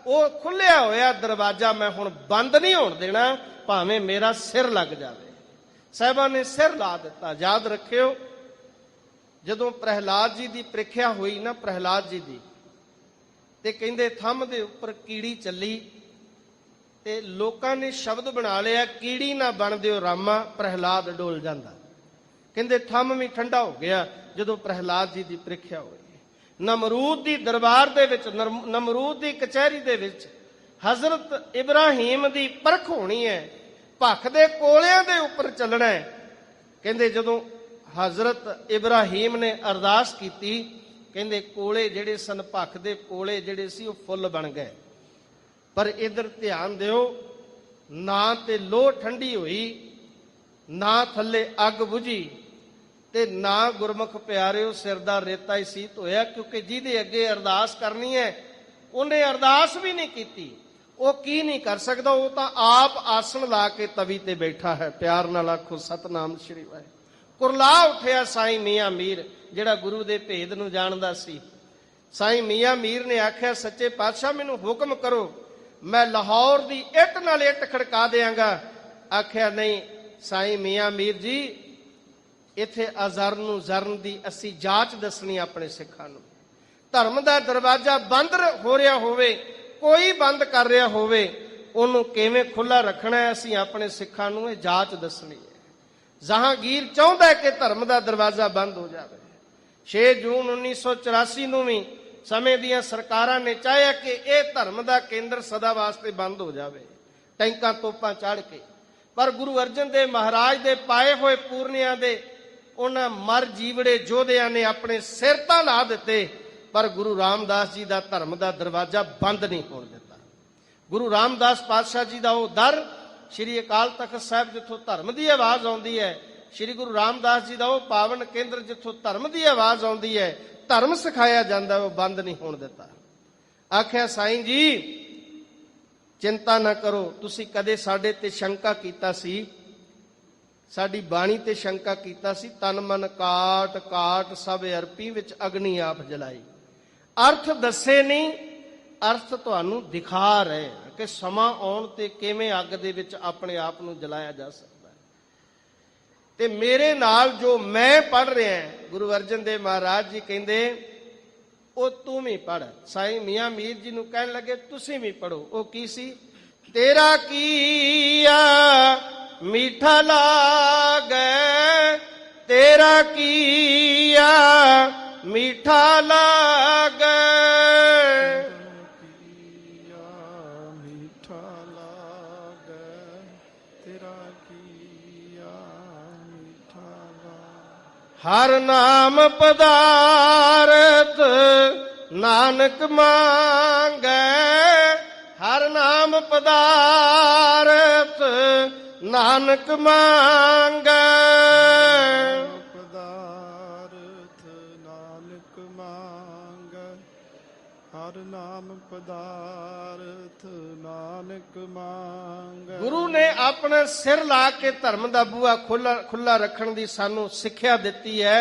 ਉਹ ਖੁੱਲਿਆ ਹੋਇਆ ਦਰਵਾਜ਼ਾ ਮੈਂ ਹੁਣ ਬੰਦ ਨਹੀਂ ਹੋਣ ਦੇਣਾ, ਭਾਵੇਂ ਮੇਰਾ ਸਿਰ ਲੱਗ ਜਾਵੇ। ਸਾਹਿਬਾਂ ਨੇ ਸਿਰ ਲਾ ਦਿੱਤਾ। ਯਾਦ ਰੱਖਿਓ, ਜਦੋਂ ਪ੍ਰਹਿਲਾਦ ਜੀ ਦੀ ਪ੍ਰੀਖਿਆ ਹੋਈ ਨਾ, ਪ੍ਰਹਿਲਾਦ ਜੀ ਦੀ, ਤੇ ਕਹਿੰਦੇ ਥੰਮ ਦੇ ਉੱਪਰ ਕੀੜੀ ਚੱਲੀ ਤੇ ਲੋਕਾਂ ਨੇ ਸ਼ਬਦ ਬਣਾ ਲਿਆ, ਕੀੜੀ ਨਾ ਬਣ ਦਿਓ ਰਾਮਾ, ਪ੍ਰਹਿਲਾਦ ਡੋਲ ਜਾਂਦਾ। ਕਹਿੰਦੇ ਥੰਮ ਵੀ ਠੰਡਾ ਹੋ ਗਿਆ ਜਦੋਂ ਪ੍ਰਹਿਲਾਦ ਜੀ ਦੀ ਪ੍ਰੀਖਿਆ ਹੋਈ। ਨਮਰੂਦ ਦੀ ਦਰਬਾਰ ਦੇ ਵਿੱਚ, ਨਮਰੂਦ ਦੀ ਕਚਹਿਰੀ ਦੇ ਵਿੱਚ ਹਜ਼ਰਤ ਇਬਰਾਹੀਮ ਦੀ ਪਰਖ ਹੋਣੀ ਹੈ, ਭੱਖ ਦੇ ਕੋਲਿਆਂ ਦੇ ਉੱਪਰ ਚੱਲਣਾ ਹੈ। ਕਹਿੰਦੇ ਜਦੋਂ ਹਜ਼ਰਤ ਇਬਰਾਹੀਮ ਨੇ ਅਰਦਾਸ ਕੀਤੀ, ਕਹਿੰਦੇ ਕੋਲੇ ਜਿਹੜੇ ਸਨ, ਭੱਖ ਦੇ ਕੋਲੇ ਜਿਹੜੇ ਸੀ, ਉਹ ਫੁੱਲ ਬਣ ਗਏ। ਪਰ ਇਧਰ ਧਿਆਨ ਦਿਓ, ਨਾ ਤੇ ਲੋਹ ਠੰਡੀ ਹੋਈ, ਨਾ ਥੱਲੇ ਅੱਗ ਬੁਝੀ, ਤੇ ਨਾ ਗੁਰਮੁਖ ਪਿਆਰਿਓ ਸਿਰ ਦਾ ਰੇਤਾ ਹੀ ਸੀਤ ਹੋਇਆ। ਕਿਉਂਕਿ ਜਿਹਦੇ ਅੱਗੇ ਅਰਦਾਸ ਕਰਨੀ ਹੈ ਉਹਨੇ ਅਰਦਾਸ ਵੀ ਨਹੀਂ ਕੀਤੀ, ਉਹ ਕੀ ਨਹੀਂ ਕਰ ਸਕਦਾ? ਉਹ ਤਾਂ ਆਪ ਆਸਣ ਲਾ ਕੇ ਤਵੀ ਤੇ ਬੈਠਾ ਹੈ। ਪਿਆਰ ਨਾਲ ਆਖੋ ਸਤਨਾਮ ਸ਼੍ਰੀ ਵਾਹਿਗੁਰੂ। ਕੁਰਲਾ ਉੱਠਿਆ ਸਾਈਂ ਮੀਆਂ ਮੀਰ, ਜਿਹੜਾ ਗੁਰੂ ਦੇ ਭੇਦ ਨੂੰ ਜਾਣਦਾ ਸੀ। ਸਾਈਂ ਮੀਆਂ ਮੀਰ ਨੇ ਆਖਿਆ, ਸੱਚੇ ਪਾਤਸ਼ਾਹ ਮੈਨੂੰ ਹੁਕਮ ਕਰੋ, ਮੈਂ ਲਾਹੌਰ ਦੀ ਇੱਟ ਨਾਲ ਇੱਟ ਖੜਕਾ ਦਿਆਂਗਾ। ਆਖਿਆ ਨਹੀਂ ਸਾਈਂ ਮੀਆਂ ਮੀਰ ਜੀ, ਇੱਥੇ ਅਜ਼ਰਨ ਨੂੰ ਜ਼ਰਨ ਦੀ ਅਸੀਂ ਜਾਂਚ ਦੱਸਣੀ ਆਪਣੇ ਸਿੱਖਾਂ ਨੂੰ। ਧਰਮ ਦਾ ਦਰਵਾਜ਼ਾ ਬੰਦ ਹੋ ਰਿਹਾ ਹੋਵੇ, ਕੋਈ ਬੰਦ ਕਰ ਰਿਹਾ ਹੋਵੇ, ਉਹਨੂੰ ਕਿਵੇਂ ਖੁੱਲਾ ਰੱਖਣਾ ਹੈ, ਅਸੀਂ ਆਪਣੇ ਸਿੱਖਾਂ ਨੂੰ ਇਹ ਜਾਂਚ ਦੱਸਣੀ ਹੈ। ਜਹਾਂਗੀਰ ਚਾਹੁੰਦਾ ਹੈ ਕਿ ਧਰਮ ਦਾ ਦਰਵਾਜ਼ਾ ਬੰਦ ਹੋ ਜਾਵੇ। 6 ਜੂਨ 1984 ਨੂੰ ਵੀ ਸਮੇਂ ਦੀਆਂ ਸਰਕਾਰਾਂ ਨੇ ਚਾਹਿਆ ਕਿ ਇਹ ਧਰਮ ਦਾ ਕੇਂਦਰ ਸਦਾ ਵਾਸਤੇ ਬੰਦ ਹੋ ਜਾਵੇ, ਟੈਂਕਾਂ ਤੋਪਾਂ ਚੜ੍ਹ ਕੇ। ਪਰ ਗੁਰੂ ਅਰਜਨ ਦੇਵ ਮਹਾਰਾਜ ਦੇ ਪਾਏ ਹੋਏ ਪੂਰਨਿਆਂ ਦੇ ਉਹਨਾਂ ਮਰ ਜੀਵੜੇ ਯੋਧਿਆਂ ਨੇ ਆਪਣੇ ਸਿਰ ਤਾਂ ਲਾ ਦਿੱਤੇ, ਪਰ ਗੁਰੂ ਰਾਮਦਾਸ ਜੀ ਦਾ ਧਰਮ ਦਾ ਦਰਵਾਜ਼ਾ ਬੰਦ ਨਹੀਂ ਹੋਣ ਦਿੱਤਾ। ਗੁਰੂ ਰਾਮਦਾਸ ਪਾਤਸ਼ਾਹ ਜੀ ਦਾ ਉਹ ਦਰ, ਸ਼੍ਰੀ ਅਕਾਲ ਤਖਤ ਸਾਹਿਬ, ਜਿੱਥੋਂ ਧਰਮ ਦੀ ਆਵਾਜ਼ ਆਉਂਦੀ ਹੈ, ਸ਼੍ਰੀ ਗੁਰੂ ਰਾਮਦਾਸ ਜੀ ਦਾ ਉਹ ਪਾਵਨ ਕੇਂਦਰ ਜਿੱਥੋਂ ਧਰਮ ਦੀ ਆਵਾਜ਼ ਆਉਂਦੀ ਹੈ, ਧਰਮ ਸਿਖਾਇਆ ਜਾਂਦਾ, ਉਹ ਬੰਦ ਨਹੀਂ ਹੋਣ ਦਿੱਤਾ। ਆਖਿਆ ਸਾਈਂ ਜੀ ਚਿੰਤਾ ਨਾ ਕਰੋ, ਤੁਸੀਂ ਕਦੇ ਸਾਡੇ ਤੇ ਸ਼ੰਕਾ ਕੀਤਾ ਸੀ, ਸਾਡੀ ਬਾਣੀ ਤੇ ਸ਼ੰਕਾ ਕੀਤਾ ਸੀ, ਤਨ ਮਨ ਕਾਟ ਕਾਟ ਸਭ ਅਰਪੀ ਵਿੱਚ ਅਗਨੀ ਆਪ ਜਲਾਈ। ਅਰਥ ਦੱਸੇ ਨਹੀਂ, ਅਰਥ ਤੁਹਾਨੂੰ ਦਿਖਾ ਰਹੇ ਕਿ ਸਮਾਂ ਆਉਣ ਤੇ ਕਿਵੇਂ ਅੱਗ ਦੇ ਵਿੱਚ ਆਪਣੇ ਆਪ ਨੂੰ ਜਲਾਇਆ ਜਾ ਸਕਦਾ ਹੈ। ਤੇ ਮੇਰੇ ਨਾਲ ਜੋ ਮੈਂ ਪੜ੍ਹ ਰਿਹਾ, ਗੁਰੂ ਅਰਜਨ ਦੇਵ ਮਹਾਰਾਜ ਜੀ ਕਹਿੰਦੇ ਉਹ ਤੂੰ ਵੀ ਪੜ੍ਹ। ਸਾਈਂ ਮੀਆਂ ਮੀਰ ਜੀ ਨੂੰ ਕਹਿਣ ਲੱਗੇ ਤੁਸੀਂ ਵੀ ਪੜ੍ਹੋ। ਉਹ ਕੀ ਸੀ? ਤੇਰਾ ਕੀਆ ਮੀਠਾ ਲਾਗੈ, ਤੇਰਾ ਕੀਆ ਮੀਠਾ ਲਾਗੈ, ਮੀਠਾ ਲਾਗੈ, ਤੇਰਾ ਕੀਆ ਮੀਠਾ ਲਾਗੈ। ਹਰ ਨਾਮ ਪਦਾਰਥ ਨਾਨਕ ਮੰਗੈ, ਹਰ ਨਾਮ ਪਦਾਰਥ ਨਾਨਕ ਮੰਗੈ, ਪਦਾਰਥ ਨਾਨਕ ਮੰਗੈ, ਹਰ ਨਾਮ ਪਦਾਰਥ ਨਾਨਕ ਮੰਗੈ। ਗੁਰੂ ਨੇ ਆਪਣਾ ਸਿਰ ਲਾ ਕੇ ਧਰਮ ਦਾ ਬੂਹਾ ਖੁੱਲਾ ਰੱਖਣ ਦੀ ਸਾਨੂੰ ਸਿੱਖਿਆ ਦਿੱਤੀ ਹੈ।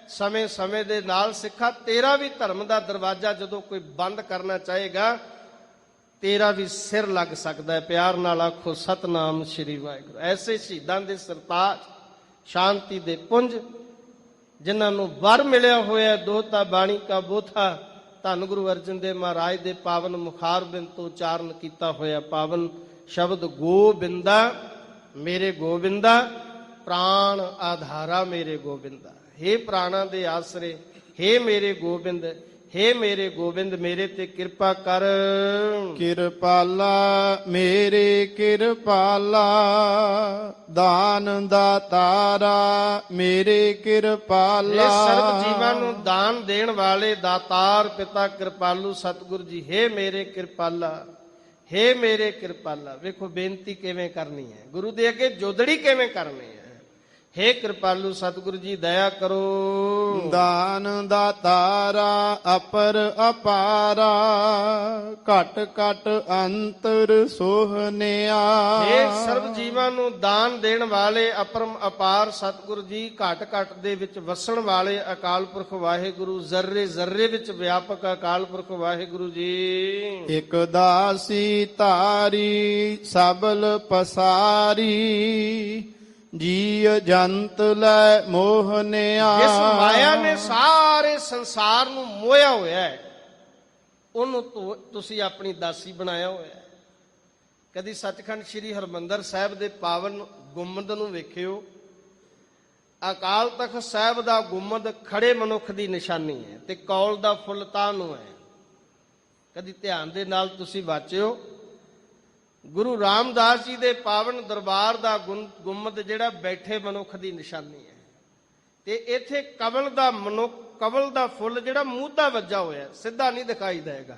ਸਮੇਂ ਸਮੇਂ ਦੇ ਨਾਲ ਸਿੱਖਾ, ਤੇਰਾ ਵੀ ਧਰਮ ਦਾ ਦਰਵਾਜ਼ਾ ਜਦੋਂ ਕੋਈ ਬੰਦ ਕਰਨਾ ਚਾਹੇਗਾ, ਤੇਰਾ ਵੀ ਸਿਰ ਲੱਗ ਸਕਦਾ ਹੈ। ਪਿਆਰ ਨਾਲ ਆਖੋ ਸਤਨਾਮ ਸ਼੍ਰੀ ਵਾਹਿਗੁਰੂ। ਐਸੇ ਸ਼ਹੀਦਾਂ ਦੇ ਸਰਤਾਜ, ਸ਼ਾਂਤੀ ਦੇ ਪੁੰਜ, ਜਿਨ੍ਹਾਂ ਨੂੰ ਵਰ ਮਿਲਿਆ ਹੋਇਆ ਦੋਹਤਾ ਬਾਣੀ ਕਾ ਬੋਥਾ, ਧੰਨ ਗੁਰੂ ਅਰਜਨ ਦੇਵ ਮਹਾਰਾਜ ਦੇ ਪਾਵਨ ਮੁਖਾਰਬਿੰਦ ਤੋਂ ਉਚਾਰਨ ਕੀਤਾ ਹੋਇਆ ਪਾਵਨ ਸ਼ਬਦ ਗੋਬਿੰਦਾ ਮੇਰੇ ਗੋਬਿੰਦਾ, ਪ੍ਰਾਣ ਆਧਾਰਾ ਮੇਰੇ ਗੋਬਿੰਦਾ। ਹੇ ਪ੍ਰਾਣਾਂ ਦੇ ਆਸਰੇ, ਹੇ ਮੇਰੇ ਗੋਬਿੰਦ, ਹੇ ਮੇਰੇ ਗੋਬਿੰਦ, ਮੇਰੇ ਤੇ ਕਿਰਪਾ ਕਰ। ਕਿਰਪਾਲਾ ਮੇਰੇ ਕਿਰਪਾਲਾ, ਦਾਨ ਦਾਤਾਰਾ ਮੇਰੇ ਕਿਰਪਾਲਾ। ਹੇ ਸਰਬ ਜੀਵਾਂ ਨੂੰ ਦਾਨ ਦੇਣ ਵਾਲੇ ਦਾਤਾਰ ਪਿਤਾ ਕਿਰਪਾਲੂ ਸਤਿਗੁਰ ਜੀ, ਹੇ ਮੇਰੇ ਕਿਰਪਾਲਾ, ਹੇ ਮੇਰੇ ਕਿਰਪਾਲਾ। ਵੇਖੋ ਬੇਨਤੀ ਕਿਵੇਂ ਕਰਨੀ ਹੈ, ਗੁਰੂ ਦੇ ਅੱਗੇ ਜੋਦੜੀ ਕਿਵੇਂ ਕਰਨੀ ਹੈ। ਹੇ ਕਿਰਪਾਲੂ ਸਤਿਗੁਰੂ ਜੀ ਦਇਆ ਕਰੋ। ਦਾਨ ਦਾਤਾਰਾ ਅਪਰ ਅਪਾਰਾ, ਘਟ ਘਟ ਅੰਤਰ ਸੋਹਨਿਆ। ਹੇ ਸਰਬ ਜੀਵਾਂ ਨੂੰ ਦਾਨ ਦੇਣ ਵਾਲੇ ਅਪਰਮ ਅਪਾਰ ਸਤਿਗੁਰੂ ਜੀ, ਘਟ ਘਟ ਦੇ ਵਿੱਚ ਵਸਣ ਵਾਲੇ ਅਕਾਲ ਪੁਰਖ ਵਾਹਿਗੁਰੂ, ਜ਼ਰਰੇ ਜ਼ਰਰੇ ਵਿੱਚ ਵਿਆਪਕ ਅਕਾਲ ਪੁਰਖ ਵਾਹਿਗੁਰੂ ਜੀ। ਇਕ ਦਾਸੀ ਧਾਰੀ ਸਬਲ ਪਸਾਰੀ, ਜੀ ਜੰਤ ਲੈ ਮੋਹਨਿਆ। ਜਿਸ ਮਾਇਆ ਨੇ ਸਾਰੇ ਸੰਸਾਰ ਨੂੰ ਮੋਹਿਆ ਹੋਇਆ ਹੈ, ਉਹਨੂੰ ਤੁਸੀਂ ਆਪਣੀ ਦਾਸੀ ਬਣਾਇਆ ਹੋਇਆ ਹੈ। ਕਦੀ ਸੱਚਖੰਡ ਸ੍ਰੀ ਹਰਿਮੰਦਰ ਸਾਹਿਬ ਦੇ ਪਾਵਨ ਗੁੰਮਦ ਨੂੰ ਵੇਖਿਓ। ਅਕਾਲ ਤਖਤ ਸਾਹਿਬ ਦਾ ਗੁੰਮਦ ਖੜੇ ਮਨੁੱਖ ਦੀ ਨਿਸ਼ਾਨੀ ਹੈ ਤੇ ਕੌਲ ਦਾ ਫੁੱਲ ਤਾਂ ਨੂੰ ਹੈ। ਕਦੀ ਧਿਆਨ ਦੇ ਨਾਲ ਤੁਸੀਂ ਵਾਚਿਓ। ਗੁਰੂ ਰਾਮਦਾਸ ਜੀ ਦੇ ਪਾਵਨ ਦਰਬਾਰ ਦਾ ਗੁੰਮਦ ਜਿਹੜਾ ਬੈਠੇ ਮਨੁੱਖ ਦੀ ਨਿਸ਼ਾਨੀ ਹੈ ਤੇ ਇੱਥੇ ਕਮਲ ਦਾ ਫੁੱਲ ਜਿਹੜਾ ਮੂਧਾ ਵੱਜਾ ਹੋਇਆ, ਸਿੱਧਾ ਨਹੀਂ ਦਿਖਾਈ ਦੇਗਾ।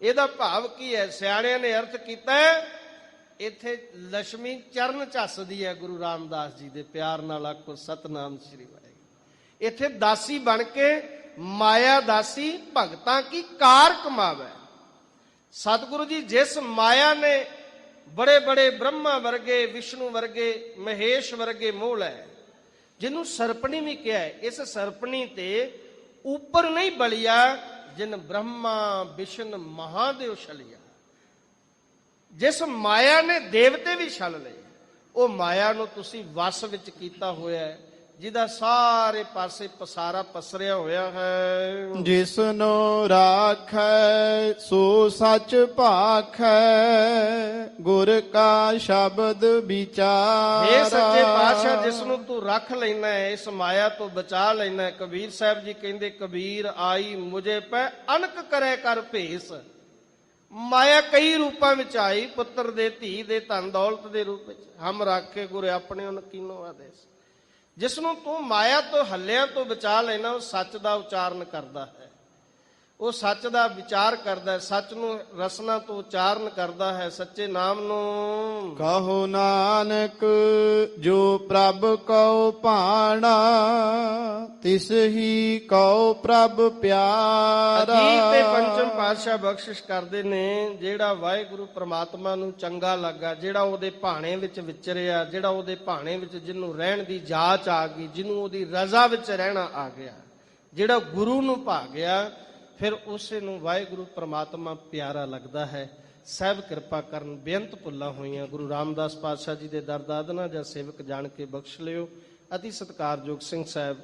ਇਹਦਾ ਭਾਵ ਕੀ ਹੈ? ਸਿਆਣਿਆਂ ਨੇ ਅਰਥ ਕੀਤਾ ਹੈ, ਇੱਥੇ ਲక్ష్ਮੀ ਚਰਨ ਝੱਸਦੀ ਹੈ। ਗੁਰੂ ਰਾਮਦਾਸ ਜੀ ਦੇ ਪਿਆਰ ਨਾਲ ਆਖੋ ਸਤਨਾਮ ਸ੍ਰੀ ਵਾਹਿਗੁਰੂ। ਇੱਥੇ ਦਾਸੀ ਬਣ ਕੇ ਮਾਇਆ ਦਾਸੀ ਭਗਤਾਂ ਕੀ ਕਾਰ ਕਮਾਵੇ। ਸਤਿਗੁਰੂ ਜੀ ਜਿਸ ਮਾਇਆ ਨੇ ਬੜੇ ਬੜੇ ਬ੍ਰਹਮਾ ਵਰਗੇ, ਵਿਸ਼ਨੂੰ ਵਰਗੇ, ਮਹੇਸ਼ ਵਰਗੇ ਮੋਹ ਲੈ, ਜਿਹਨੂੰ ਸਰਪਣੀ ਵੀ ਕਿਹਾ ਹੈ, ਇਸ ਸਰਪਣੀ ਤੇ ਉੱਪਰ ਨਹੀਂ ਬਲਿਆ ਜਿਨ ਬ੍ਰਹਮਾ ਵਿਸ਼ਨ ਮਹਾਦੇਵ ਛਲਿਆ। ਜਿਸ ਮਾਇਆ ਨੇ ਦੇਵਤੇ ਵੀ ਛਲ ਲਏ, ਉਹ ਮਾਇਆ ਨੂੰ ਤੁਸੀਂ ਵਸ ਵਿੱਚ ਕੀਤਾ ਹੋਇਆ ਹੈ, ਜਿਹਦਾ ਸਾਰੇ ਪਾਸੇ ਪਸਾਰਾ ਪਸਰਿਆ ਹੋਇਆ ਹੈ। ਜਿਸਨੋ ਰਾਖੈ ਸੋ ਸੱਚ ਭਾਖੈ, ਗੁਰ ਕਾ ਸ਼ਬਦ ਵਿਚਾਰ। ਇਹ ਸੱਚੇ ਪਾਤਸ਼ਾਹ ਜਿਸ ਨੂੰ ਤੂੰ ਰੱਖ ਲੈਣਾ ਹੈ, ਇਸ ਮਾਇਆ ਤੋਂ ਬਚਾ ਲੈਣਾ ਹੈ। ਕਬੀਰ ਸਾਹਿਬ ਜੀ ਕਹਿੰਦੇ, ਕਬੀਰ ਆਈ ਮੁਝੇ ਪੈ ਅਨਕ ਕਰੇ ਕਰ ਭੇਸ। ਮਾਇਆ ਕਈ ਰੂਪਾਂ ਵਿੱਚ ਆਈ, ਪੁੱਤਰ ਦੇ, ਧੀ ਦੇ, ਧਨ ਦੌਲਤ ਦੇ ਰੂਪ ਵਿੱਚ। ਹਮ ਰਾਖੇ ਗੁਰ ਆਪਣੇ ਉਨ ਕੀਨੋ ਆਦੇਸ। ਜਿਸ ਨੂੰ ਤੂੰ ਮਾਇਆ ਤੋਂ ਹੱਲਿਆਂ ਤੋਂ ਬਚਾ ਲੈਣਾ, ਉਹ ਸੱਚ ਦਾ ਉਚਾਰਨ ਕਰਦਾ ਹੈ, ਉਹ ਸੱਚ ਦਾ ਵਿਚਾਰ ਕਰਦਾ ਹੈ, ਸੱਚ ਨੂੰ ਰਸਨਾ ਤੋਂ ਉਚਾਰਨ ਕਰਦਾ ਹੈ, ਸੱਚੇ ਨਾਮ ਨੂੰ। ਕਹੋ ਨਾਨਕ ਜੋ ਪ੍ਰਭ ਕਉ ਭਾਣਾ, ਤਿਸ ਹੀ ਕਉ ਪ੍ਰਭ ਪਿਆਰਾ। ਅਜੀਤ ਤੇ ਪੰਚਮ ਪਾਤਸ਼ਾਹ ਬਖਸ਼ਿਸ਼ ਕਰਦੇ ਨੇ, ਜਿਹੜਾ ਵਾਹਿਗੁਰੂ ਪ੍ਰਮਾਤਮਾ ਨੂੰ ਚੰਗਾ ਲੱਗਾ, ਜਿਹੜਾ ਉਹਦੇ ਭਾਣੇ ਵਿੱਚ ਵਿਚਰਿਆ, ਜਿਹੜਾ ਉਹਦੇ ਭਾਣੇ ਵਿੱਚ ਜਿਹਨੂੰ ਰਹਿਣ ਦੀ ਜਾਚ ਆ ਗਈ, ਜਿਹਨੂੰ ਉਹਦੀ ਰਜ਼ਾ ਵਿੱਚ ਰਹਿਣਾ ਆ ਗਿਆ, ਜਿਹੜਾ ਗੁਰੂ ਨੂੰ ਭਾ ਗਿਆ, ਫਿਰ ਉਸੇ ਨੂੰ ਵਾਹਿਗੁਰੂ ਪ੍ਰਮਾਤਮਾ ਪਿਆਰਾ ਲੱਗਦਾ ਹੈ। ਸਹਿਬ ਕਿਰਪਾ ਕਰਨ। ਬੇਅੰਤ ਭੁੱਲਾਂ ਹੋਈਆਂ ਗੁਰੂ ਰਾਮਦਾਸ ਪਾਤਸ਼ਾਹ ਜੀ ਦੇ ਦਰ ਦਾਦਨਾ ਜਾਂ ਸੇਵਕ ਜਾਣ ਕੇ ਬਖਸ਼ ਲਿਓ। ਅਤੀ ਸਤਿਕਾਰਯੋਗ ਸਿੰਘ ਸਾਹਿਬ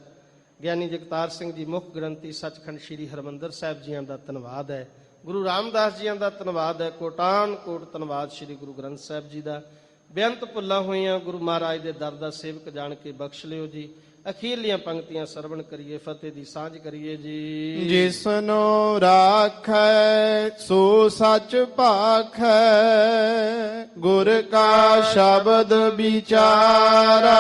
ਗਿਆਨੀ ਜਗਤਾਰ ਸਿੰਘ ਜੀ ਮੁੱਖ ਗ੍ਰੰਥੀ ਸੱਚਖੰਡ ਸ੍ਰੀ ਹਰਿਮੰਦਰ ਸਾਹਿਬ ਜੀਆਂ ਦਾ ਧੰਨਵਾਦ ਹੈ। ਗੁਰੂ ਰਾਮਦਾਸ ਜੀਆਂ ਦਾ ਧੰਨਵਾਦ ਹੈ। ਕੋਟਾਨ ਕੋਟ ਧੰਨਵਾਦ ਸ੍ਰੀ ਗੁਰੂ ਗ੍ਰੰਥ ਸਾਹਿਬ ਜੀ ਦਾ। ਬੇਅੰਤ ਭੁੱਲਾਂ ਹੋਈਆਂ ਗੁਰੂ ਮਹਾਰਾਜ ਦੇ ਦਰ ਦਾ ਸੇਵਕ ਜਾਣ ਕੇ ਬਖਸ਼ ਲਿਓ ਜੀ। ਅਖੀਰਲੀਆਂ ਪੰਕਤੀਆਂ ਸਰਵਣ ਕਰੀਏ, ਫਤਿਹ ਦੀ ਸਾਂਝ ਕਰੀਏ ਜੀ। ਜਿਸਨੋ ਰਾਖੈ ਸੋ ਸੱਚ ਭਾਖੈ, ਗੁਰ ਕਾ ਸ਼ਬਦ ਵਿਚਾਰਾ।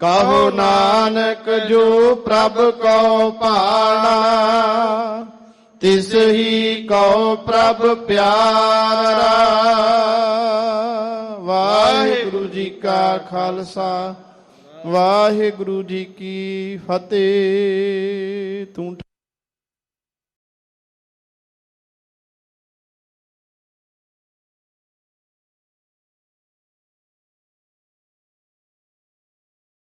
ਕਹੋ ਨਾਨਕ ਜੋ ਪ੍ਰਭ ਕਉ ਭਾਣਾ, ਤਿਸ ਹੀ ਕਉ ਪ੍ਰਭ ਪਿਆਰਾ। ਵਾਹਿਗੁਰੂ ਜੀ ਕਾ ਖਾਲਸਾ, ਵਾਹਿਗੁਰੂ ਜੀ ਕੀ ਫਤਿਹ। ਤੂੰ